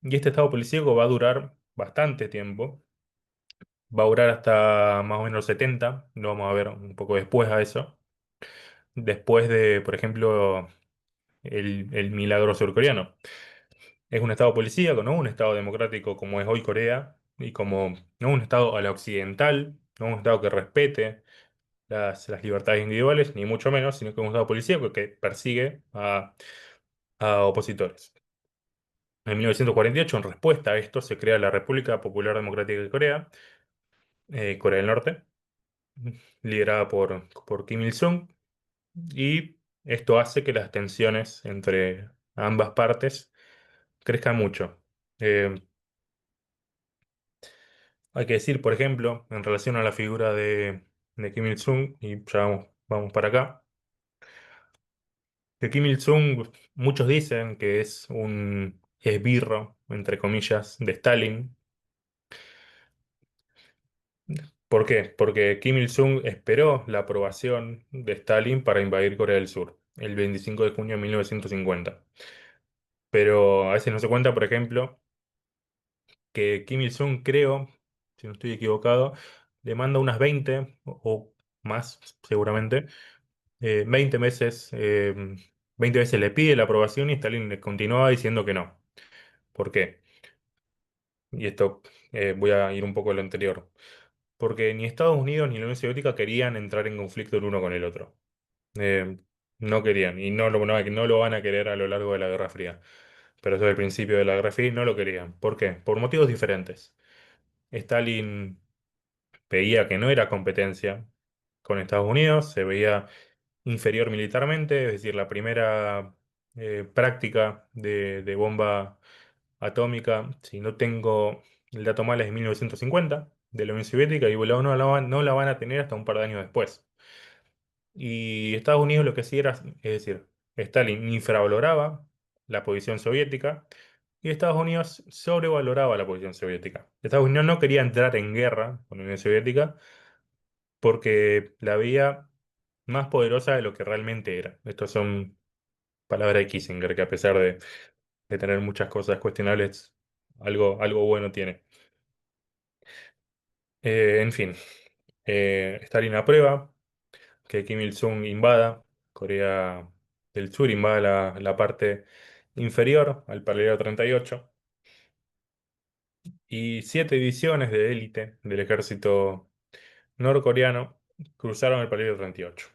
Y este estado policíaco va a durar bastante tiempo, Va a durar hasta más o menos 70, lo vamos a ver un poco después a eso. Después de, por ejemplo, el milagro surcoreano. Es un estado policíaco, ¿no? Un estado democrático como es hoy Corea, y como no un estado a la occidental, no un estado que respete las libertades individuales, ni mucho menos, sino que es un estado policíaco que persigue a opositores. En 1948, en respuesta a esto, se crea la República Popular Democrática de Corea, Corea del Norte, liderada por Kim Il-sung, y esto hace que las tensiones entre ambas partes crezcan mucho. Eh, Hay que decir, por ejemplo, en relación a la figura de Kim Il-sung, y ya vamos para acá, que Kim Il-sung, muchos dicen que es un esbirro, entre comillas, de Stalin. ¿Por qué? Porque Kim Il-sung esperó la aprobación de Stalin para invadir Corea del Sur, el 25 de junio de 1950. Pero a veces no se cuenta, por ejemplo, que Kim Il-sung, creo, si no estoy equivocado, le manda unas 20 o más, seguramente, 20 veces, 20 veces le pide la aprobación y Stalin le continuaba diciendo que no. ¿Por qué? Y esto voy a ir un poco a lo anterior. Porque ni Estados Unidos ni la Unión Soviética querían entrar en conflicto el uno con el otro. Eh, no querían y no lo van a querer a lo largo de la Guerra Fría. Pero desde el principio de la Guerra Fría no lo querían. ¿Por qué? Por motivos diferentes. Stalin veía que no era competencia con Estados Unidos, se veía inferior militarmente, es decir, la primera práctica de bomba atómica, si no tengo el dato mal, es de 1950, de la Unión Soviética, y no la van a tener hasta un par de años después. Y Estados Unidos lo que hacía era, es decir, Stalin infravaloraba la posición soviética y Estados Unidos sobrevaloraba la posición soviética. Estados Unidos no quería entrar en guerra con la Unión Soviética porque la veía más poderosa de lo que realmente era. Estas son palabras de Kissinger, que a pesar de tener muchas cosas cuestionables, algo bueno tiene. En fin, Stalin aprueba que Kim Il-sung invada Corea del Sur, invada la parte inferior al paralelo 38, y 7 divisiones de élite del ejército norcoreano cruzaron el paralelo 38.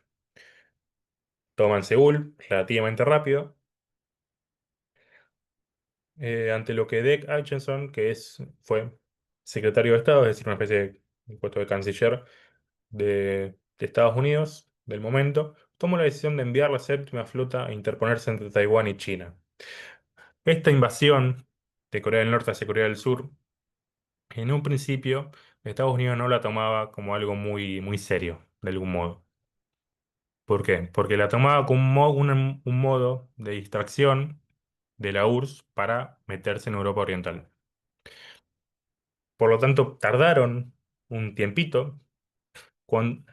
Toman Seúl relativamente rápido, ante lo que Dick Hutchinson, fue secretario de Estado, es decir, una especie de puesto de canciller de Estados Unidos del momento, tomó la decisión de enviar la séptima flota a interponerse entre Taiwán y China. Esta invasión de Corea del Norte hacia Corea del Sur, en un principio, Estados Unidos no la tomaba como algo muy serio, de algún modo. ¿Por qué? Porque la tomaba como un modo de distracción de la URSS para meterse en Europa Oriental. Por lo tanto, tardaron un tiempito. Cuando,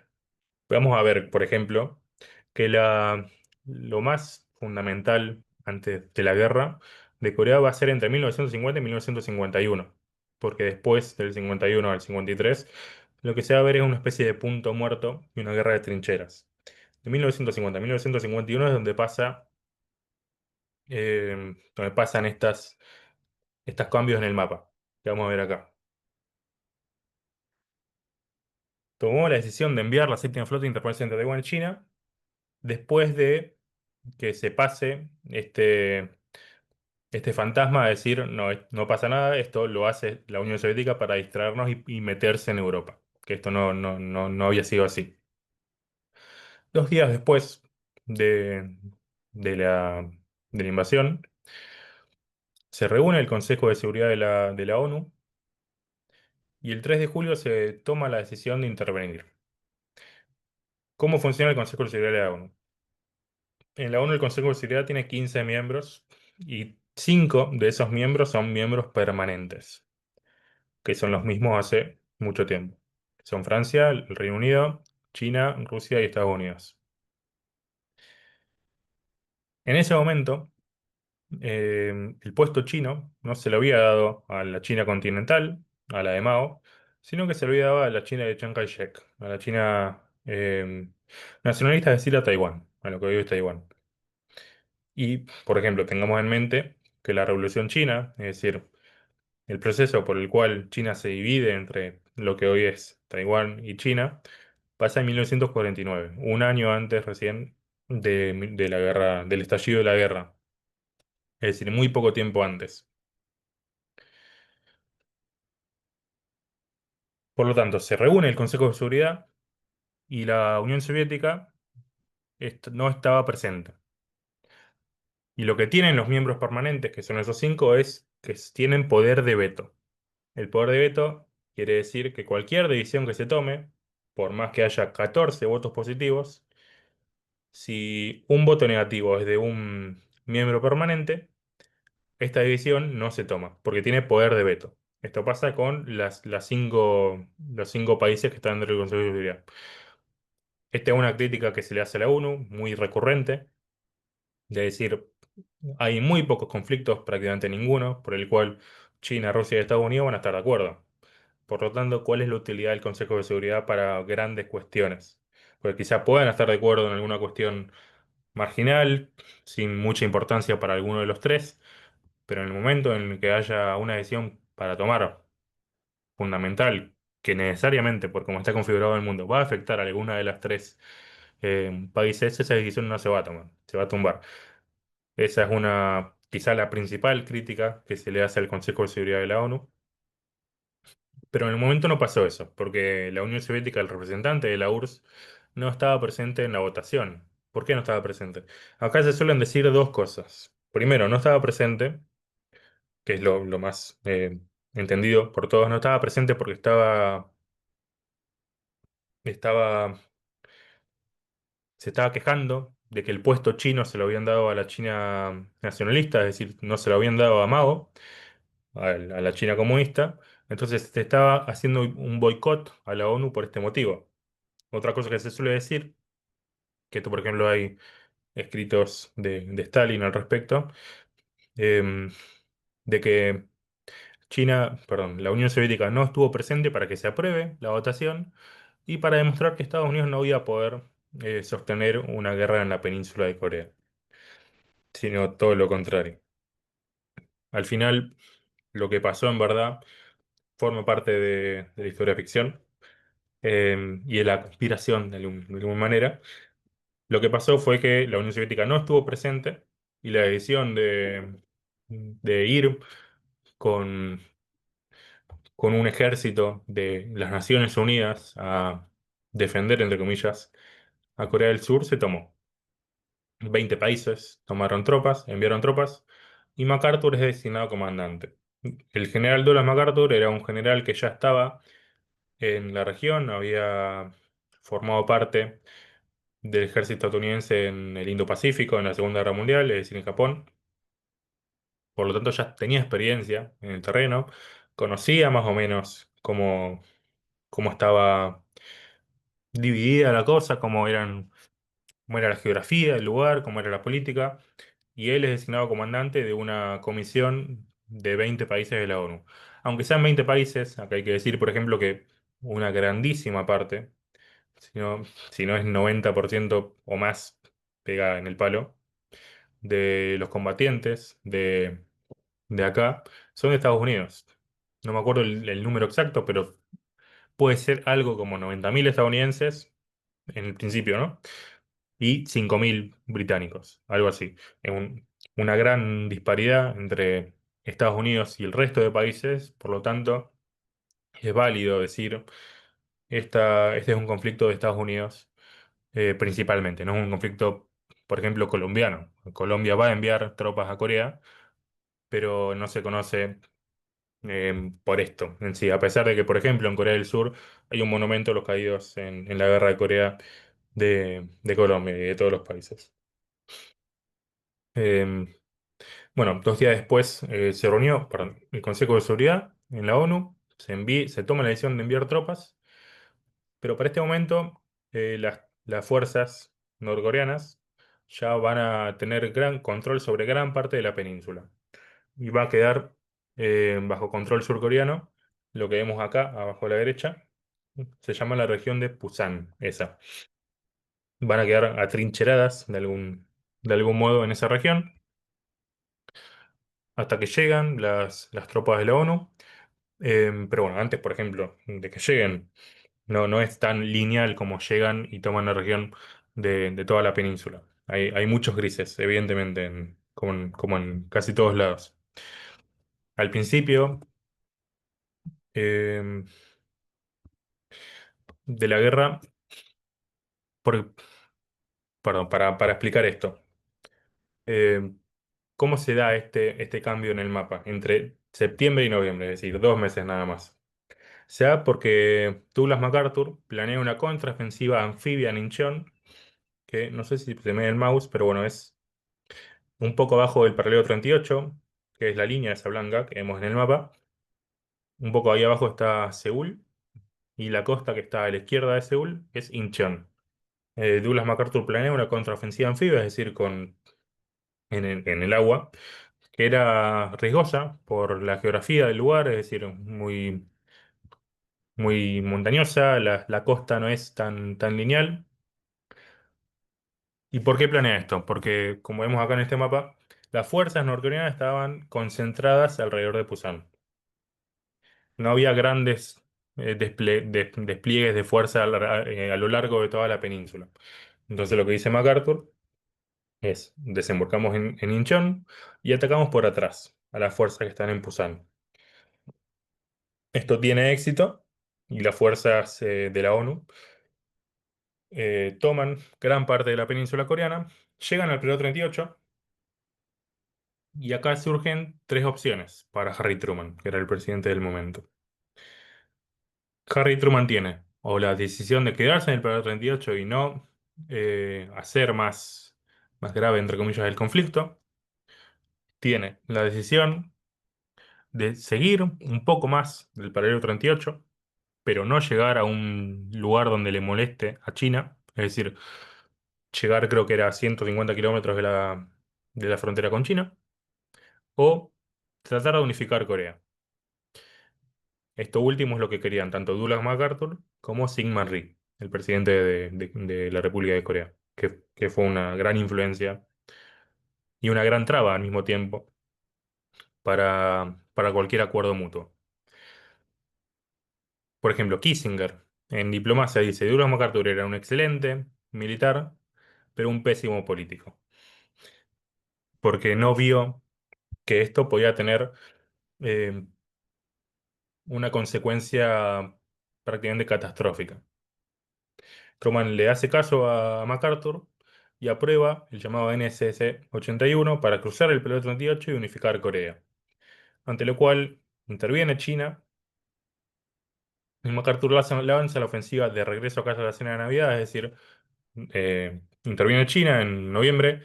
vamos a ver, por ejemplo, que lo más fundamental antes de la guerra de Corea va a ser entre 1950 y 1951, porque después del 51 al 53, lo que se va a ver es una especie de punto muerto y una guerra de trincheras. De 1950 a 1951 es donde pasan estos cambios en el mapa, que vamos a ver acá. Tomó la decisión de enviar la séptima flota interponerse entre Taiwán y China después de que se pase este fantasma de decir, no, no pasa nada, esto lo hace la Unión Soviética para distraernos y meterse en Europa, que esto no había sido así. 2 días después de, de la, de la invasión, se reúne el Consejo de Seguridad de la ONU y el 3 de julio se toma la decisión de intervenir. ¿Cómo funciona el Consejo de Seguridad de la ONU? En la ONU el Consejo de Seguridad tiene 15 miembros y 5 de esos miembros son miembros permanentes, que son los mismos hace mucho tiempo. Son Francia, el Reino Unido, China, Rusia y Estados Unidos. En ese momento, el puesto chino no se lo había dado a la China continental, a la de Mao, sino que se olvidaba a la China de Chiang Kai-shek, a la China nacionalista, es decir, a Taiwán, a lo que hoy es Taiwán. Y, por ejemplo, tengamos en mente que la Revolución China, es decir, el proceso por el cual China se divide entre lo que hoy es Taiwán y China, pasa en 1949, un año antes recién de la guerra, del estallido de la guerra, es decir, muy poco tiempo antes. Por lo tanto, se reúne el Consejo de Seguridad y la Unión Soviética no estaba presente. Y lo que tienen los miembros permanentes, que son esos cinco, es que tienen poder de veto. El poder de veto quiere decir que cualquier decisión que se tome, por más que haya 14 votos positivos, si un voto negativo es de un miembro permanente, esta decisión no se toma, porque tiene poder de veto. Esto pasa con los cinco países que están dentro del Consejo de Seguridad. Esta es una crítica que se le hace a la ONU, muy recurrente, de decir, hay muy pocos conflictos, prácticamente ninguno, por el cual China, Rusia y Estados Unidos van a estar de acuerdo. Por lo tanto, ¿cuál es la utilidad del Consejo de Seguridad para grandes cuestiones? Porque quizá puedan estar de acuerdo en alguna cuestión marginal, sin mucha importancia para alguno de los tres, pero en el momento en el que haya una decisión para tomar fundamental, que necesariamente, por cómo está configurado el mundo, va a afectar a alguna de las tres países, esa decisión no se va a tomar, se va a tumbar. Esa es quizá la principal crítica que se le hace al Consejo de Seguridad de la ONU. Pero en el momento no pasó eso, porque la Unión Soviética, el representante de la URSS, no estaba presente en la votación. ¿Por qué no estaba presente? Acá se suelen decir dos cosas. Primero, no estaba presente, que es lo más entendido por todos, no estaba presente porque estaba, se estaba quejando de que el puesto chino se lo habían dado a la China nacionalista, es decir, no se lo habían dado a Mao, a la China comunista. Entonces se estaba haciendo un boicot a la ONU por este motivo. Otra cosa que se suele decir, que esto por ejemplo hay escritos de Stalin al respecto, em, de que perdón, la Unión Soviética no estuvo presente para que se apruebe la votación y para demostrar que Estados Unidos no iba a poder sostener una guerra en la península de Corea, sino todo lo contrario. Al final, lo que pasó en verdad forma parte de la historia ficción y de la conspiración de alguna manera. Lo que pasó fue que la Unión Soviética no estuvo presente y la decisión de ir con, con un ejército de las Naciones Unidas a defender, entre comillas, a Corea del Sur se tomó. 20 países tomaron tropas, enviaron tropas y MacArthur es designado comandante. El general Douglas MacArthur era un general que ya estaba en la región, había formado parte del ejército estadounidense en el Indo-Pacífico, en la Segunda Guerra Mundial, es decir, en Japón. Por lo tanto, ya tenía experiencia en el terreno, conocía más o menos cómo estaba dividida la cosa, cómo era la geografía del lugar, cómo era la política, y él es designado comandante de una comisión de 20 países de la ONU. Aunque sean 20 países, acá hay que decir, por ejemplo, que una grandísima parte, si no es 90% o más, pega en el palo, de los combatientes de acá son de Estados Unidos. No me acuerdo el número exacto, pero puede ser algo como 90.000 estadounidenses en el principio, ¿no? Y 5.000 británicos, algo así. Es una gran disparidad entre Estados Unidos y el resto de países, por lo tanto, es válido decir, este es un conflicto de Estados Unidos principalmente, no es un conflicto, por ejemplo, colombiano. Colombia va a enviar tropas a Corea, pero no se conoce por esto en sí, a pesar de que, por ejemplo, en Corea del Sur hay un monumento a los caídos en la guerra de Corea de Colombia y de todos los países. Em, bueno, 2 días después se reunió, perdón, el Consejo de Seguridad en la ONU, se toma la decisión de enviar tropas, pero para este momento las fuerzas norcoreanas ya van a tener gran control sobre gran parte de la península y va a quedar bajo control surcoreano lo que vemos acá, abajo a la derecha, se llama la región de Pusan, esa. Van a quedar atrincheradas de algún modo en esa región hasta que llegan las tropas de la ONU. Pero bueno, antes, por ejemplo, de que lleguen, no es tan lineal como llegan y toman la región de toda la península. Hay muchos grises, evidentemente, como en casi todos lados. Al principio eh, de la guerra, por- perdón, para explicar esto, eh, ¿cómo se da este cambio en el mapa entre septiembre y noviembre? Es decir, 2 meses nada más. Se da porque Douglas MacArthur planea una contraofensiva anfibia en Incheon, que no sé si se me ve el mouse, pero bueno, es un poco abajo del paralelo 38, que es la línea esa blanca que vemos en el mapa. Un poco ahí abajo está Seúl, y la costa que está a la izquierda de Seúl es Incheon. Douglas MacArthur planea una contraofensiva anfibia, es decir, en el agua, que era riesgosa por la geografía del lugar, es decir, muy montañosa, la costa no es tan lineal. ¿Y por qué planea esto? Porque, como vemos acá en este mapa, las fuerzas norcoreanas estaban concentradas alrededor de Pusan. No había grandes despliegues de fuerza a lo largo de toda la península. Entonces lo que dice MacArthur es, desembarcamos en Incheon y atacamos por atrás a las fuerzas que están en Pusan. Esto tiene éxito y las fuerzas de la ONU toman gran parte de la península coreana, llegan al periodo 38 y acá surgen tres opciones para Harry Truman, que era el presidente del momento. Harry Truman tiene o la decisión de quedarse en el periodo 38 y no hacer más grave, entre comillas, el conflicto. Tiene la decisión de seguir un poco más del paralelo 38, pero no llegar a un lugar donde le moleste a China. Es decir, llegar creo que era a 150 kilómetros de la frontera con China, o tratar de unificar Corea. Esto último es lo que querían tanto Douglas MacArthur como Syngman Rhee, el presidente de la República de Corea, que fue una gran influencia y una gran traba al mismo tiempo para cualquier acuerdo mutuo. Por ejemplo, Kissinger en diplomacia dice, Douglas MacArthur era un excelente militar, pero un pésimo político, porque no vio que esto podía tener eh, una consecuencia prácticamente catastrófica. Truman le hace caso a MacArthur y aprueba el llamado NSC-81 para cruzar el periodo 38 y ocho y unificar Corea, ante lo cual interviene China y MacArthur lanza la ofensiva de regreso a casa de la cena de Navidad, es decir, interviene China en noviembre,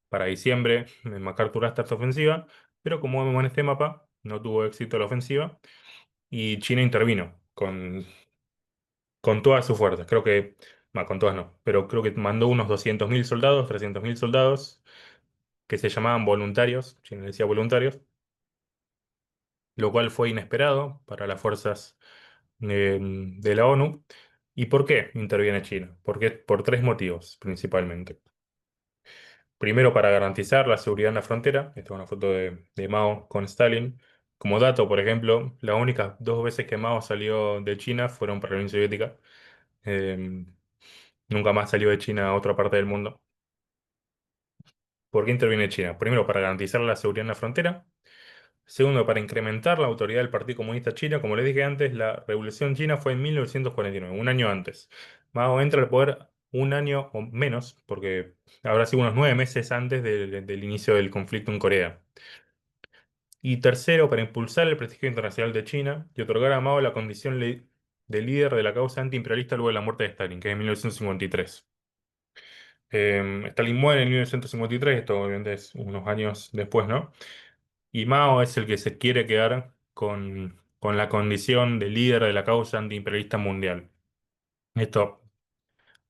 para diciembre MacArthur hasta esta ofensiva, pero como vemos en este mapa, no tuvo éxito la ofensiva y China intervino con todas sus fuerzas. Creo que, con todas no, pero creo que mandó unos 200.000 soldados, 300.000 soldados que se llamaban voluntarios, China decía voluntarios, lo cual fue inesperado para las fuerzas de la ONU. ¿Y por qué interviene China? Porque por tres motivos principalmente. Primero, para garantizar la seguridad en la frontera. Esta es una foto de Mao con Stalin. Como dato, por ejemplo, las únicas 2 veces que Mao salió de China fueron para la Unión Soviética. Eh, Nunca más salió de China a otra parte del mundo. ¿Por qué interviene China? Primero, para garantizar la seguridad en la frontera. Segundo, para incrementar la autoridad del Partido Comunista China. Como les dije antes, la Revolución China fue en 1949, un año antes. Mao entra al poder un año o menos, porque habrá sido unos 9 meses antes del inicio del conflicto en Corea. Y tercero, para impulsar el prestigio internacional de China y otorgar a Mao la condición de líder de la causa antiimperialista luego de la muerte de Stalin, que es en 1953. Stalin muere en 1953, esto obviamente es unos años después, ¿no? Y Mao es el que se quiere quedar con la condición de líder de la causa antiimperialista mundial. Esto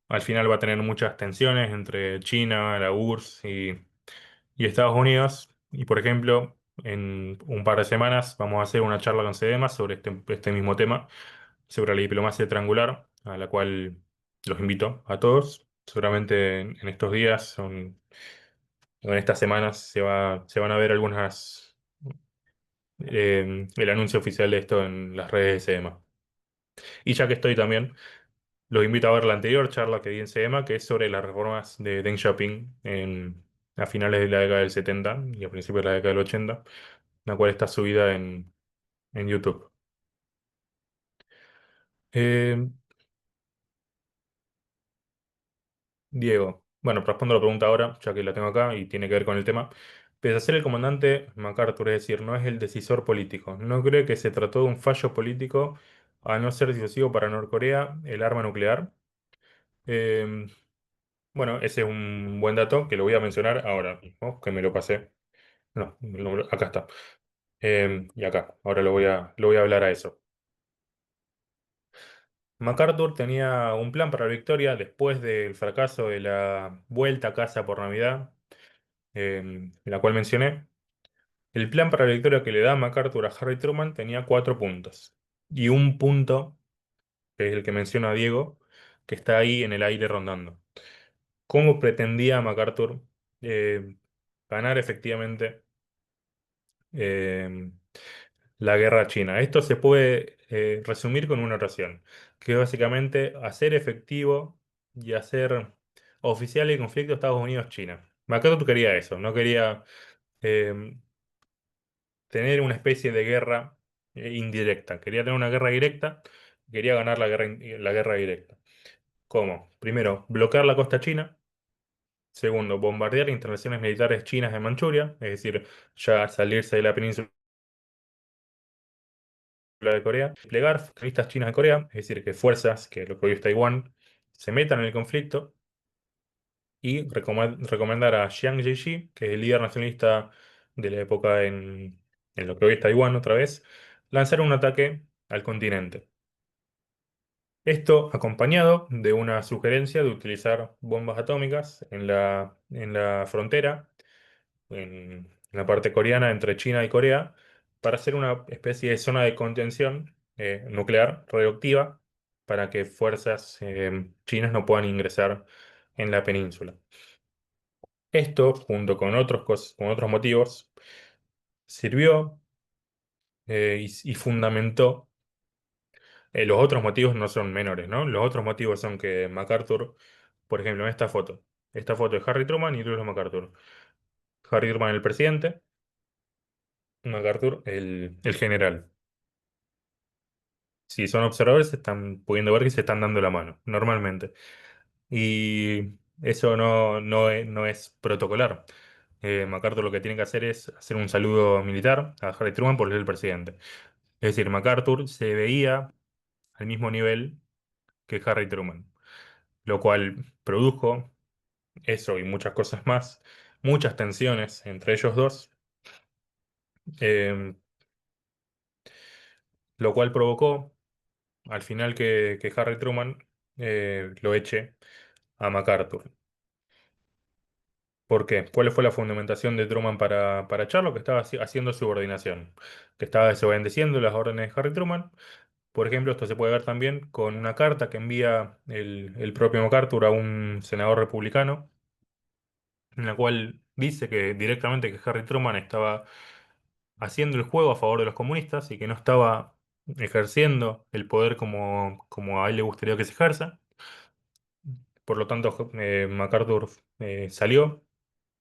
al final va a tener muchas tensiones entre China, la URSS y Estados Unidos. Y por ejemplo, en un par de semanas vamos a hacer una charla con CEDEMA sobre este mismo tema, sobre la diplomacia triangular, a la cual los invito a todos. Seguramente en estos días, o en estas semanas, se van a ver el anuncio oficial de esto en las redes de CEDEMA. Y ya que estoy también, los invito a ver la anterior charla que di en CEDEMA, que es sobre las reformas de Deng Xiaoping a finales de la década del 70 y a principios de la década del 80, la cual está subida en YouTube. Eh, Diego, bueno, respondo la pregunta ahora, ya que la tengo acá y tiene que ver con el tema. Pese a ser el comandante MacArthur, es decir, no es el decisor político. ¿No cree que se trató de un fallo político a no ser decisivo para Norcorea el arma nuclear? Eh, bueno, ese es un buen dato que lo voy a mencionar ahora mismo, que me lo pasé. No, acá está. Y acá, ahora lo voy a hablar a eso. MacArthur tenía un plan para la victoria después del fracaso de la vuelta a casa por Navidad, la cual mencioné. El plan para la victoria que le da MacArthur a Harry Truman tenía 4 puntos. Y un punto, que es el que menciona Diego, que está ahí en el aire rondando. ¿Cómo pretendía MacArthur eh, ganar efectivamente eh, la guerra china? Esto se puede resumir con una oración, que es básicamente hacer efectivo y hacer oficial el conflicto Estados Unidos-China. MacArthur quería eso, no quería eh, tener una especie de guerra indirecta. Quería tener una guerra directa, quería ganar la guerra directa. ¿Cómo? Primero, bloquear la costa china. Segundo, bombardear instalaciones militares chinas en Manchuria, es decir, ya salirse de la península de Corea. Desplegar fuerzas chinas en Corea, es decir, que fuerzas, que lo que hoy es Taiwán, se metan en el conflicto. Y recomendar a Chiang Kai-shek, que es el líder nacionalista de la época en lo que hoy es Taiwán otra vez, lanzar un ataque al continente. Esto acompañado de una sugerencia de utilizar bombas atómicas en la frontera, en la parte coreana entre China y Corea, para hacer una especie de zona de contención nuclear radioactiva para que fuerzas chinas no puedan ingresar en la península. Esto, junto con con otros motivos, sirvió y fundamentó. Los otros motivos no son menores, ¿no? Los otros motivos son que MacArthur, por ejemplo, en esta foto es Harry Truman y Douglas MacArthur. Harry Truman el presidente, MacArthur el general. Si son observadores, están pudiendo ver que se están dando la mano, normalmente. Y eso no es protocolar. MacArthur lo que tiene que hacer es hacer un saludo militar a Harry Truman por ser el presidente. Es decir, MacArthur se veía al mismo nivel que Harry Truman, lo cual produjo eso y muchas cosas más, muchas tensiones entre ellos dos, eh, lo cual provocó al final que Harry Truman lo eche a MacArthur. ¿Por qué? ¿Cuál fue la fundamentación de Truman para echarlo? Que estaba haciendo subordinación, que estaba desobedeciendo las órdenes de Harry Truman. Por ejemplo, esto se puede ver también con una carta que envía el propio MacArthur a un senador republicano, en la cual dice que directamente que Harry Truman estaba haciendo el juego a favor de los comunistas y que no estaba ejerciendo el poder como a él le gustaría que se ejerza. Por lo tanto, MacArthur salió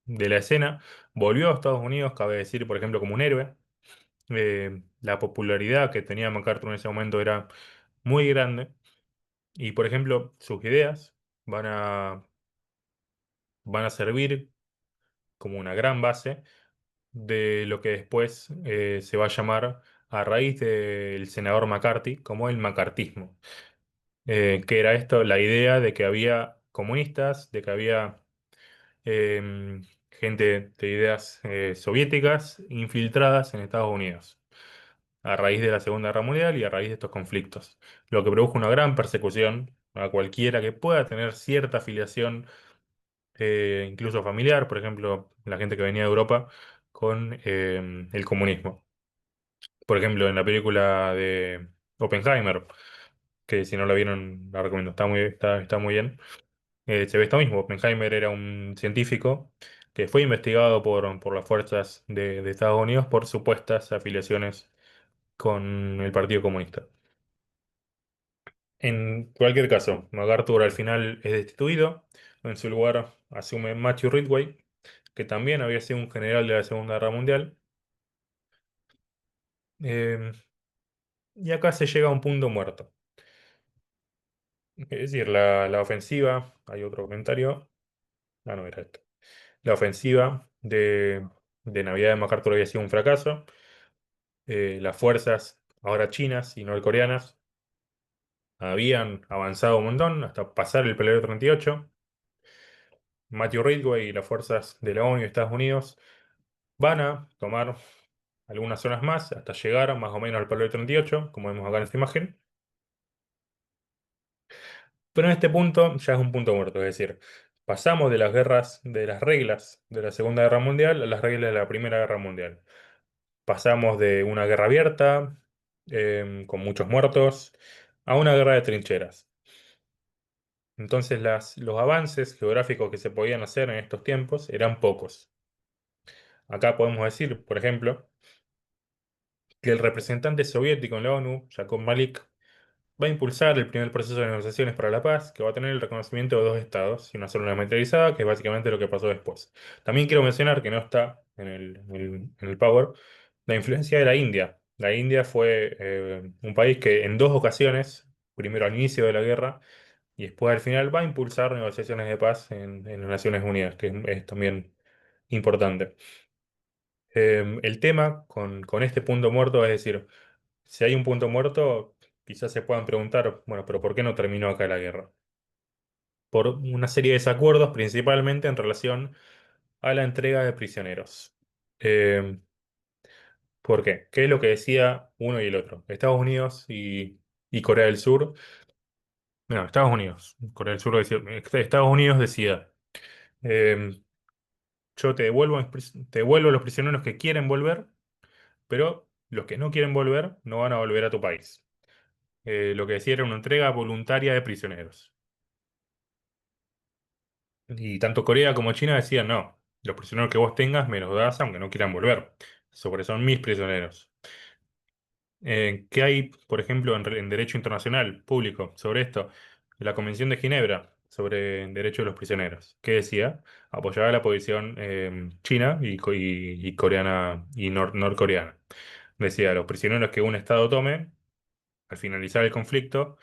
de la escena, volvió a Estados Unidos, cabe decir, por ejemplo, como un héroe. La popularidad que tenía MacArthur en ese momento era muy grande y, por ejemplo, sus ideas van a, van a servir como una gran base de lo que después se va a llamar, a raíz del senador McCarthy, como el macartismo. Que era esto, la idea de que había comunistas, de que había gente de ideas soviéticas infiltradas en Estados Unidos, a raíz de la Segunda Guerra Mundial y a raíz de estos conflictos, lo que produjo una gran persecución a cualquiera que pueda tener cierta afiliación incluso familiar, por ejemplo, la gente que venía de Europa con el comunismo. Por ejemplo, en la película de Oppenheimer, que si no la vieron, la recomiendo, está muy bien. Se ve esto mismo. Oppenheimer era un científico que fue investigado por las fuerzas de Estados Unidos por supuestas afiliaciones con el Partido Comunista. En cualquier caso, MacArthur al final es destituido. En su lugar asume Matthew Ridgway, que también había sido un general de la Segunda Guerra Mundial. Eh, y acá se llega a un punto muerto. Es decir, la ofensiva, hay otro comentario. Ah, no, era esto. La ofensiva de Navidad de MacArthur había sido un fracaso. Las fuerzas, ahora chinas y norcoreanas, habían avanzado un montón hasta pasar el período 38. Matthew Ridgway y las fuerzas de la ONU y Estados Unidos van a tomar algunas zonas más hasta llegar más o menos al período 38, como vemos acá en esta imagen. Pero en este punto ya es un punto muerto, es decir, pasamos de las guerras, de las reglas de la Segunda Guerra Mundial a las reglas de la Primera Guerra Mundial. Pasamos de una guerra abierta, con muchos muertos, a una guerra de trincheras. Entonces los avances geográficos que se podían hacer en estos tiempos eran pocos. Acá podemos decir, por ejemplo, que el representante soviético en la ONU, Jacob Malik, va a impulsar el primer proceso de negociaciones para la paz, que va a tener el reconocimiento de dos estados y una zona militarizada, que es básicamente lo que pasó después. También quiero mencionar que no está en el Power la influencia de la India. La India fue un país que en dos ocasiones, primero al inicio de la guerra y después al final, va a impulsar negociaciones de paz en las Naciones Unidas, que es también importante. El tema con este punto muerto es decir, si hay un punto muerto, quizás se puedan preguntar, bueno, pero ¿por qué no terminó acá la guerra? Por una serie de desacuerdos, principalmente en relación a la entrega de prisioneros. Eh, ¿Por qué? ¿Qué es lo que decía uno y el otro? Estados Unidos y Corea del Sur. No, Estados Unidos. Corea del Sur decía, Estados Unidos decía, eh, yo te devuelvo a los prisioneros que quieren volver, pero los que no quieren volver no van a volver a tu país. Lo que decía era una entrega voluntaria de prisioneros. Y tanto Corea como China decían, no, los prisioneros que vos tengas me los das aunque no quieran volver. Sobre son mis prisioneros. ¿Qué hay, por ejemplo, en derecho internacional público sobre esto? La Convención de Ginebra sobre el derecho de los prisioneros. ¿Qué decía? Apoyaba la posición china y coreana y norcoreana. Decía, los prisioneros que un Estado tome, al finalizar el conflicto,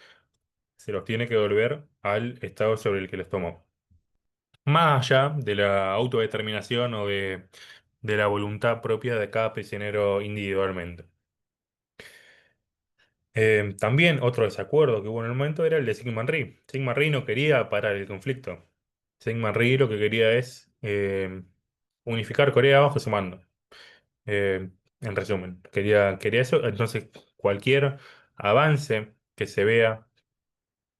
se los tiene que devolver al Estado sobre el que los tomó. Más allá de la autodeterminación o de la voluntad propia de cada prisionero individualmente. También otro desacuerdo que hubo en el momento era el de Syngman Rhee. Syngman Rhee no quería parar el conflicto. Syngman Rhee lo que quería es unificar Corea bajo su mando. En resumen, quería eso. Entonces, cualquier avance que se vea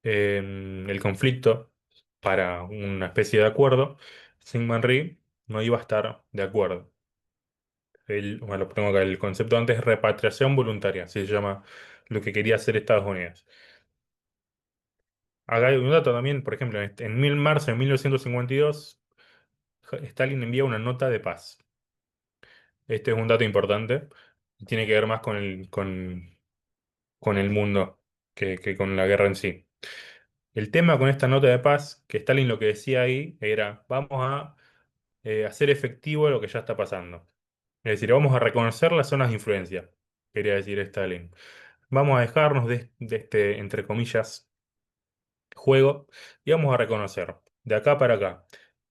en el conflicto para una especie de acuerdo, Syngman Rhee no iba a estar de acuerdo. Bueno, lo pongo acá, el concepto antes es repatriación voluntaria, así se llama lo que quería hacer Estados Unidos. Acá hay un dato también, por ejemplo, en marzo de 1952, Stalin envía una nota de paz. Este es un dato importante, y tiene que ver más con el mundo que con la guerra en sí. El tema con esta nota de paz, que Stalin lo que decía ahí era, vamos a hacer efectivo lo que ya está pasando. Es decir, vamos a reconocer las zonas de influencia, quería decir Stalin. Vamos a dejarnos de este, entre comillas, juego y vamos a reconocer de acá para acá.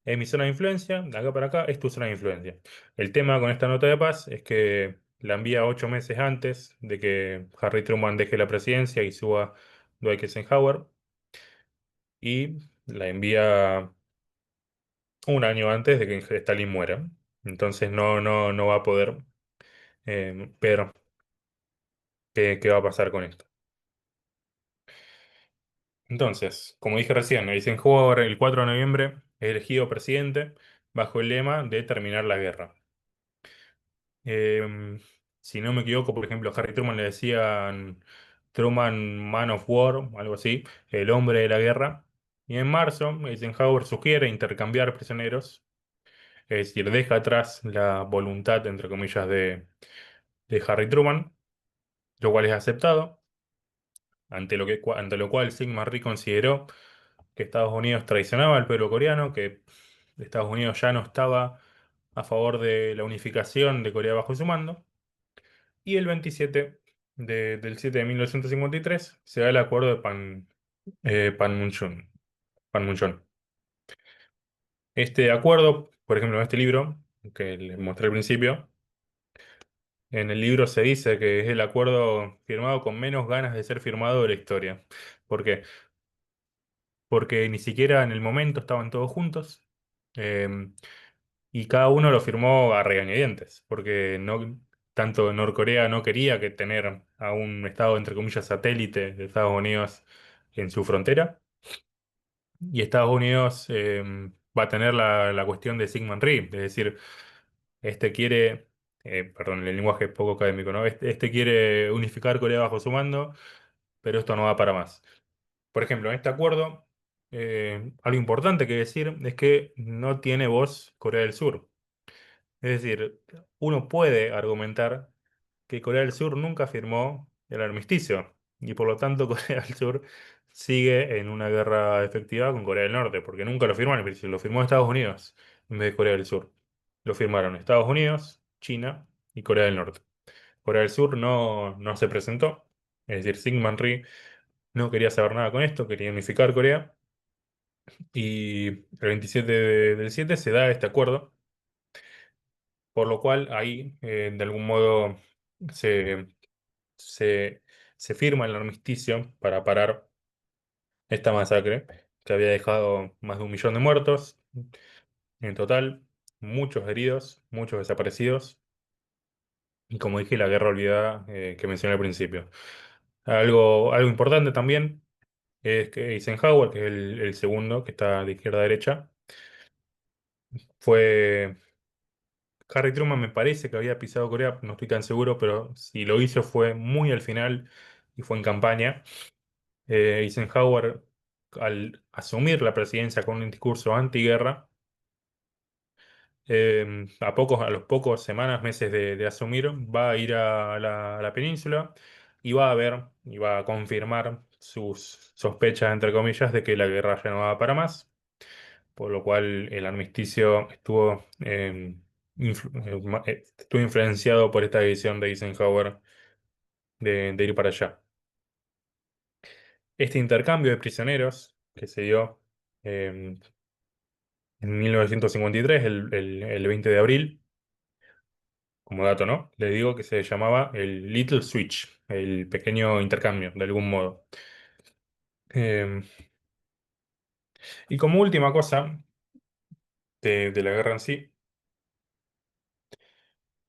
Es mi zona de influencia, de acá para acá es tu zona de influencia. El tema con esta nota de paz es que la envía 8 meses antes de que Harry Truman deje la presidencia y suba Dwight Eisenhower y la envía un año antes de que Stalin muera. Entonces no va a poder ver qué va a pasar con esto. Entonces, como dije recién, Eisenhower el 4 de noviembre es elegido presidente bajo el lema de terminar la guerra. Em, si no me equivoco, por ejemplo, a Harry Truman le decían Truman Man of War, algo así, el hombre de la guerra. Y en marzo, Eisenhower sugiere intercambiar prisioneros, es decir, deja atrás la voluntad, entre comillas, de Harry Truman, lo cual es aceptado, ante lo cual Sigmund Rhee consideró que Estados Unidos traicionaba al pueblo coreano, que Estados Unidos ya no estaba a favor de la unificación de Corea bajo su mando. Y el 27 del 7 de 1953 se da el acuerdo de Panmunjom. Panmunjom. Este acuerdo, por ejemplo, en este libro, que les mostré al principio, en el libro se dice que es el acuerdo firmado con menos ganas de ser firmado de la historia. ¿Por qué? Porque ni siquiera en el momento estaban todos juntos. eh, y cada uno lo firmó a regañadientes, porque no, tanto Norcorea no quería que tener a un estado, entre comillas, satélite de Estados Unidos en su frontera, y Estados Unidos va a tener la cuestión de Sigmund Rhee, es decir, este quiere, perdón, el lenguaje es poco académico, ¿no? Este quiere unificar Corea bajo su mando, pero esto no va para más. Por ejemplo, en este acuerdo, algo importante que decir es que no tiene voz Corea del Sur. Es decir, uno puede argumentar que Corea del Sur nunca firmó el armisticio y por lo tanto Corea del Sur sigue en una guerra efectiva con Corea del Norte, porque nunca lo firmó el armisticio, lo firmó Estados Unidos en vez de Corea del Sur. Lo firmaron Estados Unidos, China y Corea del Norte. Corea del Sur no se presentó, es decir, Syngman Rhee no quería saber nada con esto, quería unificar Corea y el 27 del 7 se da este acuerdo, por lo cual ahí de algún modo se, se, se firma el armisticio para parar esta masacre que había dejado más de 1 millón de muertos en total, muchos heridos, muchos desaparecidos y como dije, la guerra olvidada que mencioné al principio. Algo importante también es que Eisenhower, que es el segundo, que está de izquierda a derecha, fue Harry Truman me parece que había pisado Corea, no estoy tan seguro, pero si lo hizo fue muy al final y fue en campaña. Eisenhower, al asumir la presidencia con un discurso antiguerra, a los pocos semanas, meses de asumir, va a ir a la península y va a ver y va a confirmar sus sospechas, entre comillas, de que la guerra ya no va para más, por lo cual el armisticio estuvo influenciado por esta decisión de Eisenhower de ir para allá. Este intercambio de prisioneros que se dio em, en 1953, el 20 de abril, como dato, ¿no? Le digo que se llamaba el Little Switch, el pequeño intercambio, de algún modo. Em, y como última cosa de la guerra en sí,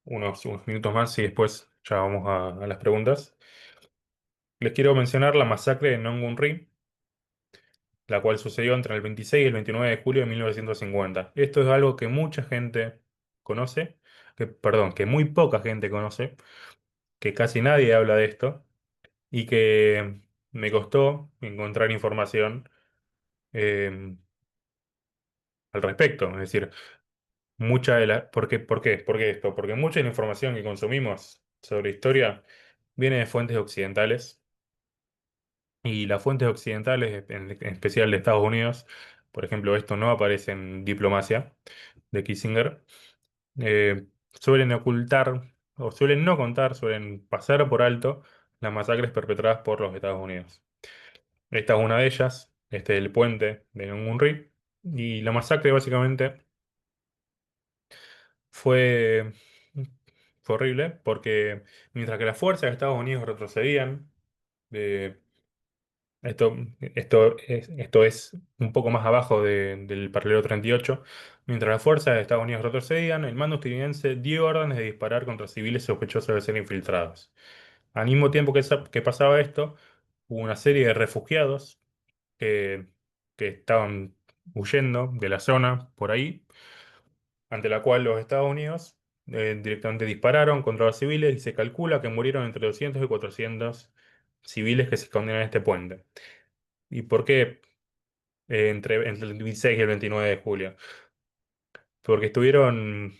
unos minutos más y después ya vamos a las preguntas. Les quiero mencionar la masacre de Nongun-ri, la cual sucedió entre el 26 y el 29 de julio de 1950. Esto es algo que mucha gente conoce, perdón, que muy poca gente conoce, que casi nadie habla de esto y que me costó encontrar información eh, al respecto. Es decir, mucha de la... ¿Por qué esto? Porque mucha de la información que consumimos sobre historia viene de fuentes occidentales y las fuentes occidentales, en especial de Estados Unidos, por ejemplo, esto no aparece en Diplomacia de Kissinger, eh, suelen ocultar o suelen no contar, suelen pasar por alto las masacres perpetradas por los Estados Unidos. Esta es una de ellas, este es el puente de Nongunri, y la masacre básicamente fue, fue horrible porque mientras que las fuerzas de Estados Unidos retrocedían, eh, esto es un poco más abajo del paralelo 38. Mientras las fuerzas de Estados Unidos retrocedían, el mando estadounidense dio órdenes de disparar contra civiles sospechosos de ser infiltrados. Al mismo tiempo que pasaba esto, hubo una serie de refugiados que, que estaban huyendo de la zona por ahí, ante la cual los Estados Unidos directamente dispararon contra los civiles y se calcula que murieron entre 200 y 400 civiles que se escondían en este puente. ¿Y por qué entre el 26 y el 29 de julio? Porque estuvieron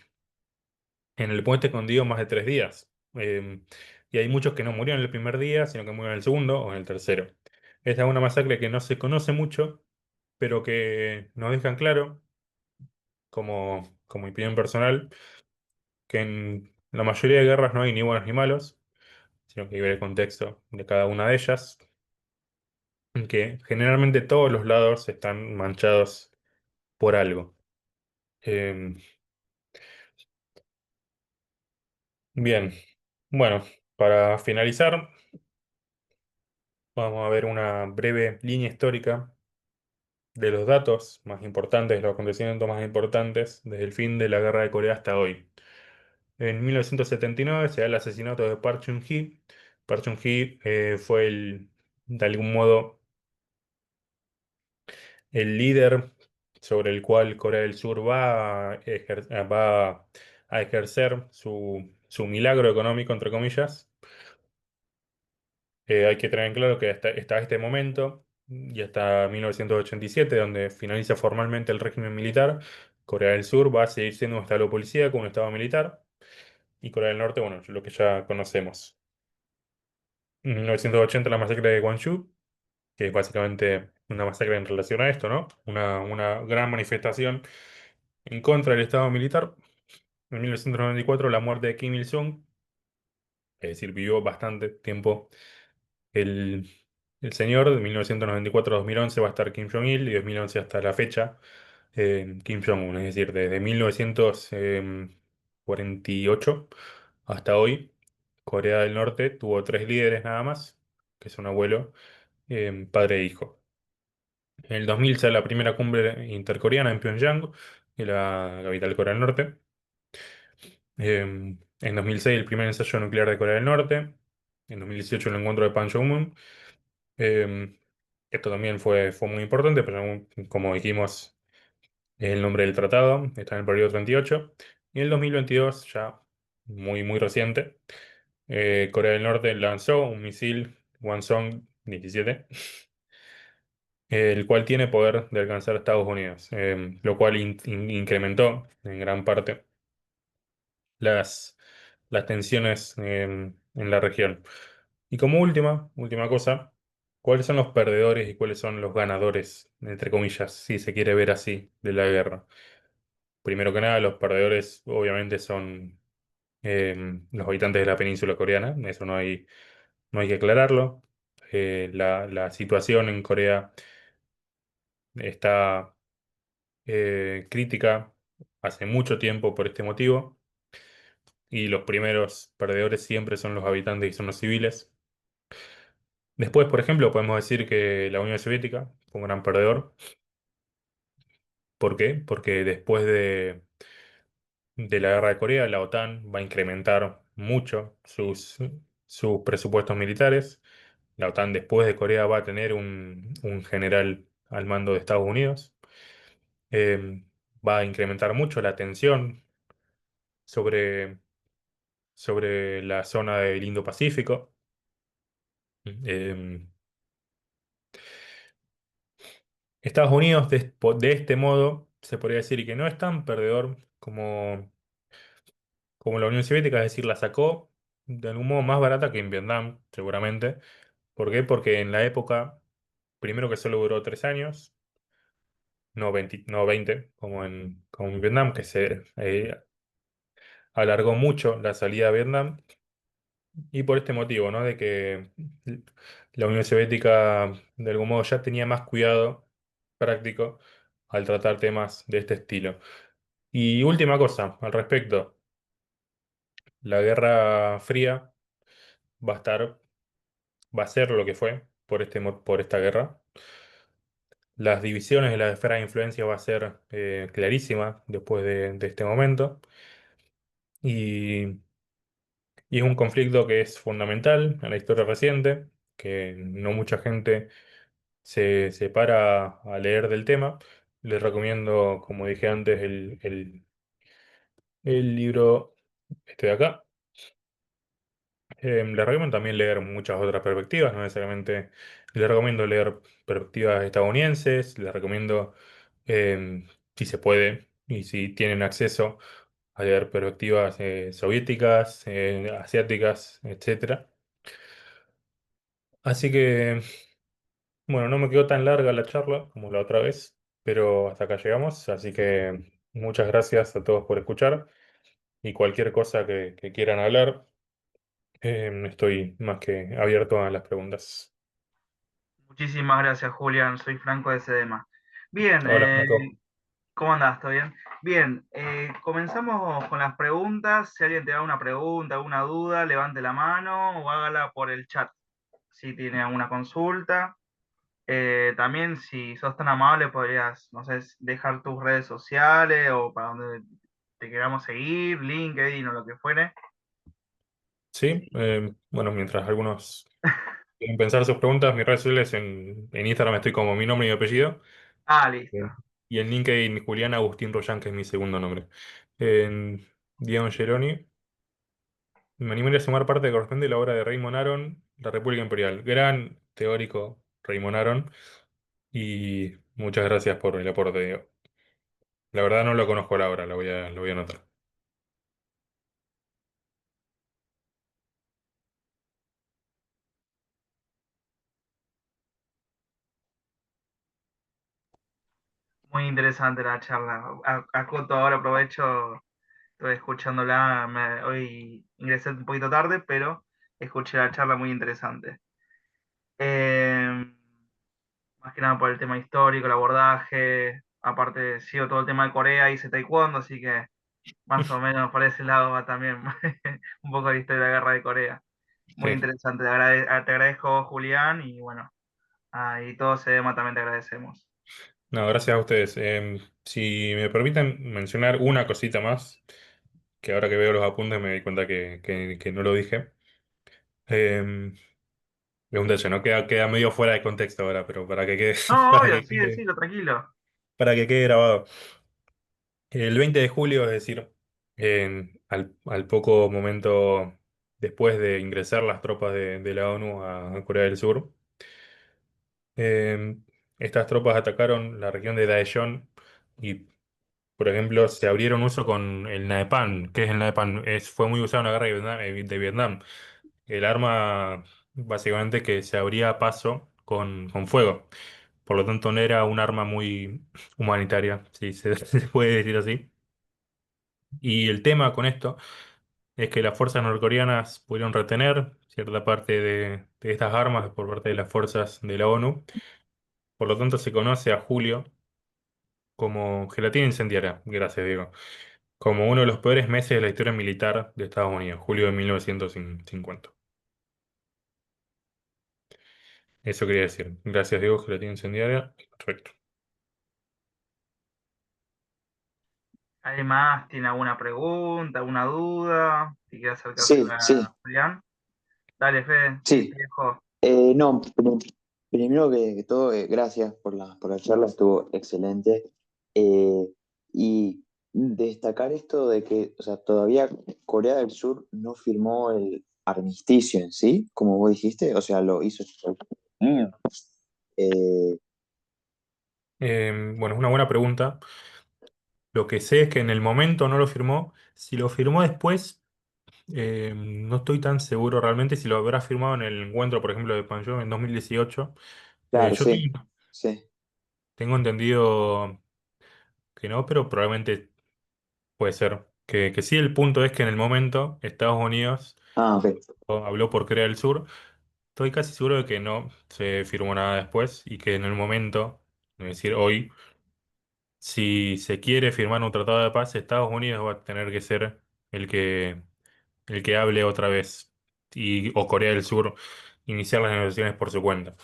en el puente escondido más de 3 días. Y hay muchos que no murieron el primer día, sino que murieron en el segundo o en el tercero. Esta es una masacre que no se conoce mucho, pero que nos dejan claro, como opinión personal, que en la mayoría de guerras no hay ni buenos ni malos, sino que hay que ver el contexto de cada una de ellas, en que generalmente todos los lados están manchados por algo. Em, Bien, bueno, para finalizar, vamos a ver una breve línea histórica de los datos más importantes, los acontecimientos más importantes desde el fin de la Guerra de Corea hasta hoy. En 1979 se da el asesinato de Park Chung-hee. Park Chung-hee fue de algún modo el líder sobre el cual Corea del Sur va a ejercer su milagro económico, entre comillas. Hay que tener en claro que hasta este momento y hasta 1987, donde finaliza formalmente el régimen militar, Corea del Sur va a seguir siendo un estado policíaco, un estado militar, y Corea del Norte, bueno, lo que ya conocemos. En 1980 la masacre de Gwangju, que es básicamente una masacre en relación a esto, ¿no? Una gran manifestación en contra del estado militar. En 1994 la muerte de Kim Il-sung, es decir, vivió bastante tiempo el, el señor. De 1994 a 2011 va a estar Kim Jong-il y de 2011 hasta la fecha Kim Jong-un. Es decir, desde 1948 hasta hoy, Corea del Norte tuvo tres líderes nada más, que son abuelo, padre e hijo. En el 2000 se da la primera cumbre intercoreana en Pyongyang, en la capital de Corea del Norte. En 2006 el primer ensayo nuclear de Corea del Norte. En 2018 el encuentro de Panmunjom. Eh, Esto también fue muy importante, pero como dijimos, es el nombre del tratado, está en el periodo 38. Y en el 2022, ya muy reciente, Corea del Norte lanzó un misil Hwasong-17, el cual tiene poder de alcanzar a Estados Unidos, lo cual incrementó en gran parte las, las tensiones en la región. Y como última cosa, ¿cuáles son los perdedores y cuáles son los ganadores, entre comillas, si se quiere ver así, de la guerra? Primero que nada, los perdedores obviamente son los habitantes de la península coreana, eso no hay que aclararlo. La situación en Corea está crítica hace mucho tiempo por este motivo, y los primeros perdedores siempre son los habitantes y son los civiles. Después, por ejemplo, podemos decir que la Unión Soviética fue un gran perdedor. ¿Por qué? Porque después de la guerra de Corea, la OTAN va a incrementar mucho sus presupuestos militares. La OTAN después de Corea va a tener un general al mando de Estados Unidos. Eh, Va a incrementar mucho la tensión sobre, sobre la zona del Indo-Pacífico. Eh, Estados Unidos de este modo se podría decir que no es tan perdedor como la Unión Soviética, es decir, la sacó de algún modo más barata que en Vietnam, seguramente. ¿Por qué? Porque en la época, primero que solo duró 3 años, no 20, no 20 como en Vietnam, que se alargó mucho la salida de Vietnam, y por este motivo, ¿no? De que la Unión Soviética de algún modo ya tenía más cuidado práctico al tratar temas de este estilo. Y última cosa al respecto, la Guerra Fría va a estar, va a ser lo que fue por esta guerra. Las divisiones de la esfera de influencia va a ser clarísima después de este momento. Y, y es un conflicto que es fundamental en la historia reciente, que no mucha gente se para a leer del tema. Les recomiendo, como dije antes, el libro este de acá. Les recomiendo también leer muchas otras perspectivas, no necesariamente les recomiendo leer perspectivas estadounidenses, les recomiendo, si se puede y si tienen acceso, a leer perspectivas soviéticas, asiáticas, etcétera. Así que, bueno, no me quedó tan larga la charla como la otra vez, pero hasta acá llegamos, así que muchas gracias a todos por escuchar y cualquier cosa que quieran hablar, estoy más que abierto a las preguntas. Muchísimas gracias, Julián. Soy Franco de Sedema. Bien, Hola, Franco. ¿cómo andás? ¿Todo bien? Bien, comenzamos con las preguntas. Si alguien te da una pregunta, alguna duda, levante la mano o hágala por el chat si tiene alguna consulta. También, si sos tan amable, podrías, no sé, dejar tus redes sociales o para donde te queramos seguir, LinkedIn o lo que fuere. Sí, bueno, mientras algunos quieren pensar sus preguntas, mis redes sociales en Instagram estoy como mi nombre y mi apellido. Ah, listo. eh, Y en LinkedIn, Julián Agustín Royan, que es mi segundo nombre. En Diego Geroni, me animaría a sumar parte que corresponde a la obra de Raymond Aron, La República Imperial. Gran teórico, Raymond Aron. Y muchas gracias por el aporte, Diego. La verdad no lo conozco la obra, lo voy a anotar. Muy interesante la charla. Acoto ahora, aprovecho. Estoy escuchándola, hoy ingresé un poquito tarde, pero escuché la charla muy interesante. Eh, Más que nada por el tema histórico, el abordaje, aparte sigo todo el tema de Corea, hice taekwondo, así que más o menos por ese lado va también un poco de historia de la guerra de Corea. Muy Sí. interesante, te agradezco Julián y bueno, y todo Sedema también te agradecemos. No, gracias a ustedes. Si me permiten mencionar una cosita más, que ahora que veo los apuntes me di cuenta que no lo dije. Em, es un detalle, ¿no? Queda medio fuera de contexto ahora, pero para que quede, No, para obvio, que sí, quede, decilo, tranquilo. para que quede grabado. El 20 de julio, es decir, al poco momento después de ingresar las tropas de la ONU a Corea del Sur, em, estas tropas atacaron la región de Daejeon y, por ejemplo, se abrieron uso con el Naepam. ¿Qué es el Naepam? Fue muy usado en la guerra de Vietnam. El arma básicamente que se abría paso con fuego. Por lo tanto, no era un arma muy humanitaria, si se, se puede decir así. Y el tema con esto es que las fuerzas norcoreanas pudieron retener cierta parte de estas armas por parte de las fuerzas de la ONU. Por lo tanto, se conoce a julio como gelatina incendiaria, gracias Diego, como uno de los peores meses de la historia militar de Estados Unidos, julio de 1950. Eso quería decir. Gracias Diego, gelatina incendiaria. Perfecto. Además, ¿tiene alguna pregunta, alguna duda? Si quiere acercarse Sí, sí, a Julián. Dale, Fede, te sí. dejo. No, primero que todo, gracias por por la charla, estuvo excelente. Eh, y destacar esto de que, o sea, todavía Corea del Sur no firmó el armisticio en sí, como vos dijiste, o sea, lo hizo Estados Unidos. Eh, Bueno, es una buena pregunta. Lo que sé es que en el momento no lo firmó. Si lo firmó después, no estoy tan seguro realmente si lo habrá firmado en el encuentro, por ejemplo, de Panjón en 2018. claro, Yo sí, sí. tengo entendido que no, pero probablemente puede ser. Que sí, el punto es que en el momento Estados Unidos Ah, ok. habló por Corea del Sur. Estoy casi seguro de que no se firmó nada después y que en el momento, es decir, hoy, si se quiere firmar un tratado de paz, Estados Unidos va a tener que ser el que, el que hable otra vez o Corea del Sur iniciar las negociaciones por su cuenta.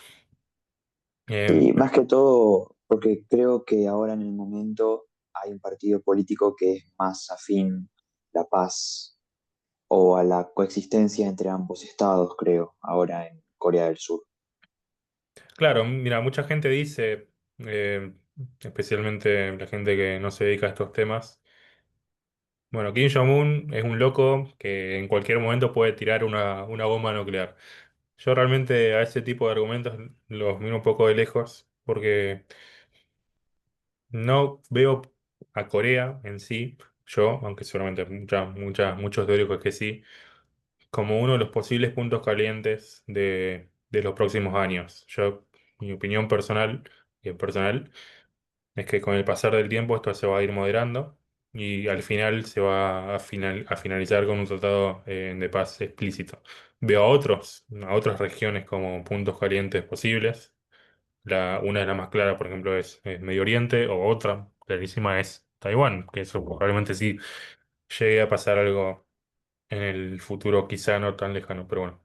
Y Em, más que todo, porque creo que ahora en el momento hay un partido político que es más afín a la paz o a la coexistencia entre ambos estados, creo, ahora en Corea del Sur. claro, mira, mucha gente dice, especialmente la gente que no se dedica a estos temas, Bueno, Kim Jong-un es un loco que en cualquier momento puede tirar una bomba nuclear. Yo realmente a ese tipo de argumentos los miro un poco de lejos porque no veo a Corea en sí, yo, aunque seguramente muchos teóricos que sí, como uno de los posibles puntos calientes de los próximos años. Mi opinión personal, bien personal, es que con el pasar del tiempo esto se va a ir moderando y al final se va a finalizar con un tratado de paz explícito. Veo a otras regiones como puntos calientes posibles. Una de las más claras, por ejemplo, es Medio Oriente, o otra clarísima es Taiwán, que eso probablemente sí llegue a pasar algo en el futuro, quizá no tan lejano, pero bueno.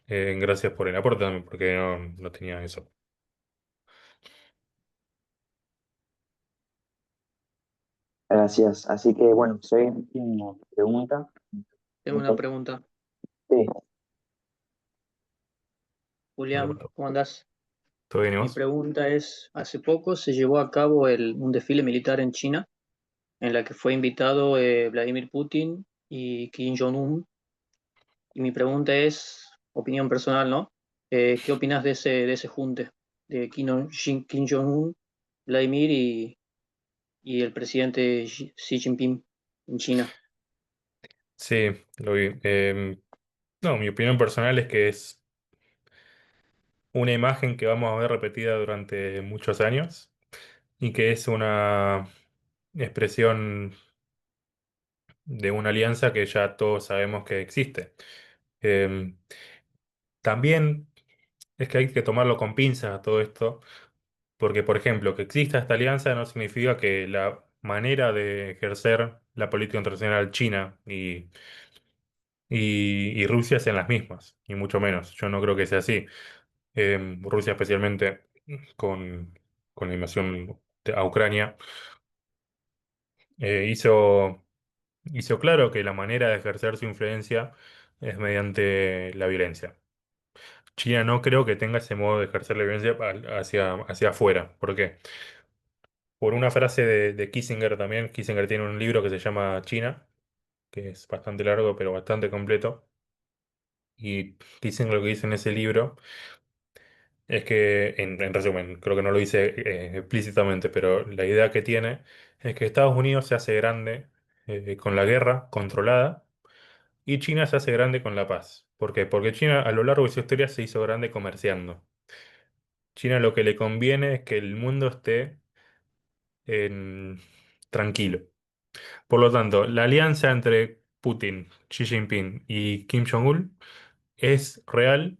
Gracias por el aporte también, porque no tenía eso. Gracias. Así que bueno, si alguien tiene una pregunta. Tengo una pregunta. Sí, Julián, ¿cómo andás? ¿Todo bien y Mi vos? pregunta es, hace poco se llevó a cabo un desfile militar en China, en la que fue invitado Vladimir Putin y Kim Jong-un. Y mi pregunta es, opinión personal, ¿no? ¿Qué opinas de ese junte de Kim Jong-un, Vladimir y el presidente Xi Jinping en China? Sí, lo vi. No, mi opinión personal es que es una imagen que vamos a ver repetida durante muchos años y que es una expresión de una alianza que ya todos sabemos que existe. Eh, También es que hay que tomarlo con pinzas a todo esto, porque, por ejemplo, que exista esta alianza no significa que la manera de ejercer la política internacional China y Rusia sean las mismas, y mucho menos. Yo no creo que sea así. Rusia, especialmente con, con la invasión a Ucrania, eh, hizo, hizo claro que la manera de ejercer su influencia es mediante la violencia. China no creo que tenga ese modo de ejercer la violencia hacia afuera. ¿Por qué? Por una frase de Kissinger también. Kissinger tiene un libro que se llama China, que es bastante largo pero bastante completo. Y Kissinger lo que dice en ese libro es que, en resumen, creo que no lo dice explícitamente, pero la idea que tiene es que Estados Unidos se hace grande con la guerra controlada y China se hace grande con la paz. ¿Por qué? Porque China a lo largo de su historia se hizo grande comerciando. China lo que le conviene es que el mundo esté en- tranquilo. Por lo tanto, la alianza entre Putin, Xi Jinping y Kim Jong-un es real,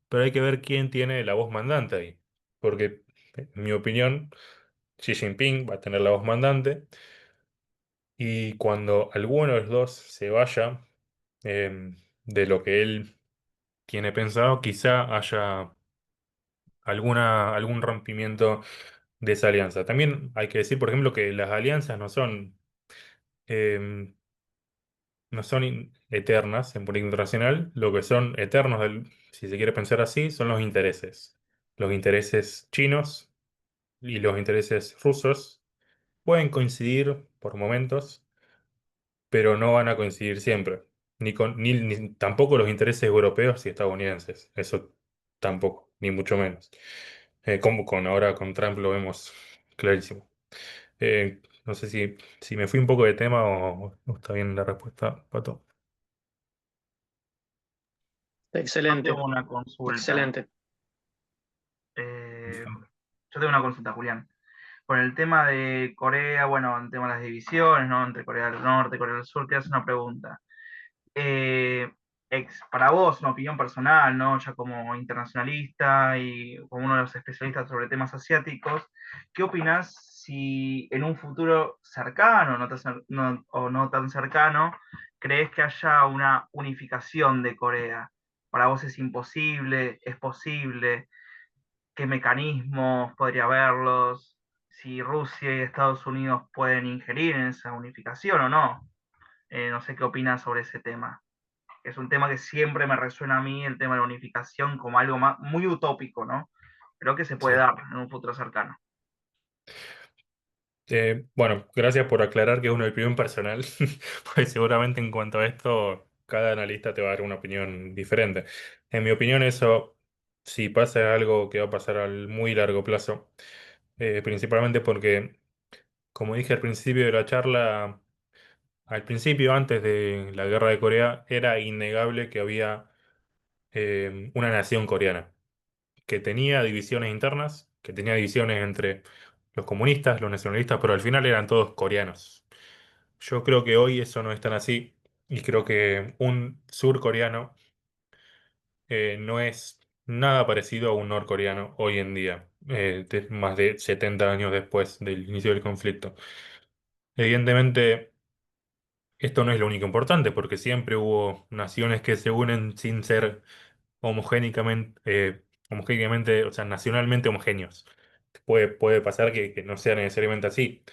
pero hay que ver quién tiene la voz mandante ahí. Porque, en mi opinión, Xi Jinping va a tener la voz mandante y cuando alguno de los dos se vaya de lo que él tiene pensado, quizá haya algún rompimiento de esa alianza. También hay que decir, por ejemplo, que las alianzas em, no son eternas en política internacional, lo que son eternos, si se quiere pensar así, son los intereses. Los intereses chinos y los intereses rusos pueden coincidir por momentos, pero no van a coincidir siempre. Ni tampoco los intereses europeos y estadounidenses. Eso tampoco, ni mucho menos. Como ahora con Trump lo vemos clarísimo. No sé si me fui un poco de tema o está bien la respuesta, Pato. Yo Excelente, tengo una consulta. excelente. Eh, yo tengo una consulta, Julián. Con el tema de Corea, bueno, el tema de las divisiones, ¿no? Entre Corea del Norte y Corea del Sur, te hace una pregunta. Eh, para vos, una opinión personal, ¿no? Ya como internacionalista y como uno de los especialistas sobre temas asiáticos, ¿qué opinás si en un futuro cercano o no tan cercano, crees que haya una unificación de Corea? ¿Para vos es imposible? ¿Es posible? ¿Qué mecanismos podría haberlos? Si Rusia y Estados Unidos pueden ingerir en esa unificación o no. No sé qué opinas sobre ese tema. Es un tema que siempre me resuena a mí, el tema de la unificación, como algo muy utópico, ¿no? Creo que se puede Sí. dar en un futuro cercano. Bueno, gracias por aclarar que es una opinión personal, porque seguramente en cuanto a esto, cada analista te va a dar una opinión diferente. En mi opinión, eso, si pasa es algo que va a pasar al muy largo plazo, principalmente porque, como dije al principio de la charla, al principio, antes de la guerra de Corea, era innegable que había una nación coreana, que tenía divisiones internas, que tenía divisiones entre los comunistas, los nacionalistas, pero al final eran todos coreanos. Yo creo que hoy eso no es tan así y creo que un surcoreano no es nada parecido a un norcoreano hoy en día, más de 70 años después del inicio del conflicto. Evidentemente, esto no es lo único importante porque siempre hubo naciones que se unen sin ser homogénicamente, o sea, nacionalmente homogéneos. Puede pasar que no sea necesariamente así.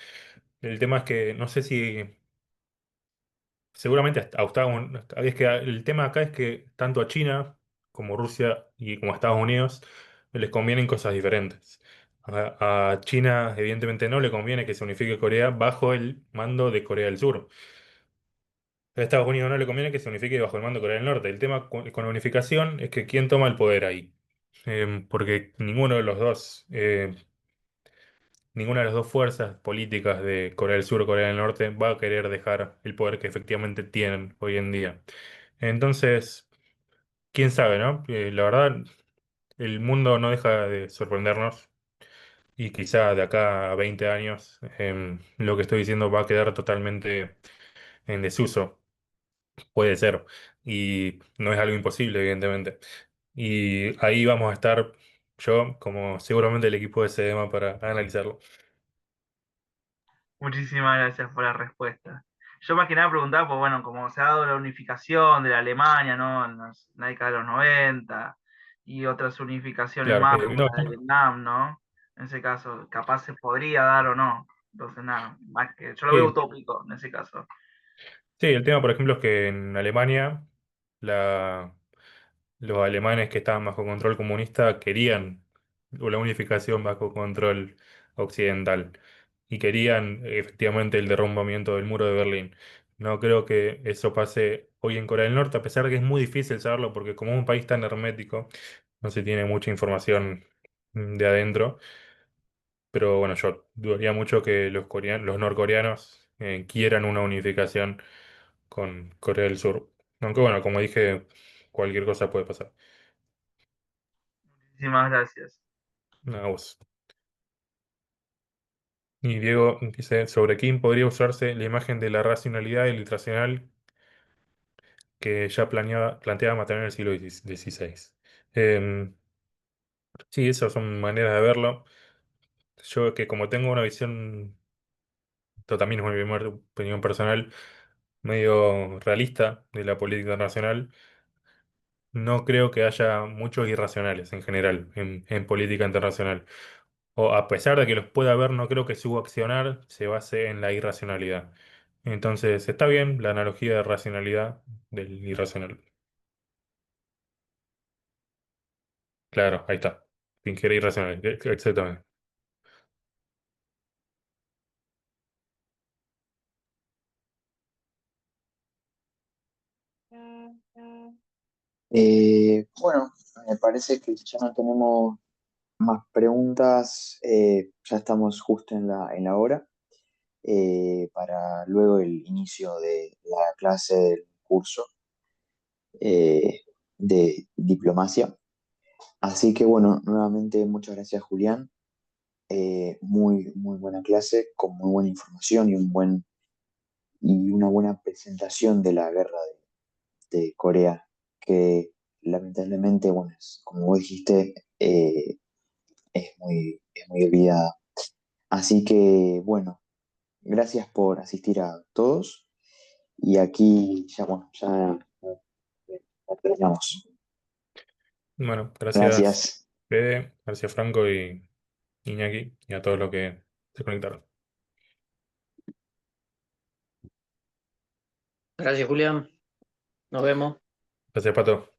El tema es que no sé si seguramente a es que el tema acá es que tanto a China como Rusia y como a Estados Unidos les convienen cosas diferentes. A China, evidentemente, no le conviene que se unifique Corea bajo el mando de Corea del Sur. A Estados Unidos no le conviene que se unifique bajo el mando de Corea del Norte. El tema con la unificación es que quién toma el poder ahí. Porque ninguna de las dos fuerzas políticas de Corea del Sur o Corea del Norte va a querer dejar el poder que efectivamente tienen hoy en día. Entonces, quién sabe, ¿no? La verdad, el mundo no deja de sorprendernos y quizá de acá a 20 años lo que estoy diciendo va a quedar totalmente en desuso. Puede ser. Y no es algo imposible, evidentemente. Y ahí vamos a estar yo, como seguramente el equipo de SEDEMA, para analizarlo. Muchísimas gracias por la respuesta. Yo más que nada preguntaba, pues bueno, como se ha dado la unificación de la Alemania, ¿no? En la década de los 90 y otras unificaciones Claro, más, como no, la de Vietnam, ¿no? En ese caso, capaz se podría dar o no. Entonces, nada, más que yo lo veo sí, utópico en ese caso. sí, el tema, por ejemplo, es que en Alemania la, los alemanes que estaban bajo control comunista querían la unificación bajo control occidental y querían efectivamente el derrumbamiento del muro de Berlín. No creo que eso pase hoy en Corea del Norte, a pesar de que es muy difícil saberlo porque como es un país tan hermético, no se tiene mucha información de adentro. Pero bueno, yo dudaría mucho que los norcoreanos quieran una unificación con Corea del Sur. Aunque bueno, como dije, cualquier cosa puede pasar. Muchísimas gracias. Nada, vos. Y Diego dice, sobre Kim podría usarse la imagen de la racionalidad y el irracional que ya planteaba Mateo en el siglo XVI. Em, sí, esas son maneras de verlo. Yo que como tengo una visión, esto también es mi primera opinión personal, medio realista de la política internacional, no creo que haya muchos irracionales en general en política internacional. O a pesar de que los pueda haber, no creo que su accionar se base en la irracionalidad. Entonces, está bien la analogía de racionalidad del irracional. Claro, ahí está. Fingir irracional. Exactamente. Bueno, me parece que ya no tenemos más preguntas, ya estamos justo en la hora, para luego el inicio de la clase del curso de diplomacia. Así que bueno, nuevamente muchas gracias Julián. Muy buena clase, con muy buena información y una buena presentación de la guerra de Corea, que lamentablemente, bueno, como vos dijiste, es muy olvidada. Así que bueno, gracias por asistir a todos y aquí ya, bueno, ya terminamos. Bueno, gracias Gracias. Fede, gracias Franco y Iñaki y a todos los que se conectaron. Gracias, Julián. Nos vemos. Gracias, Pato.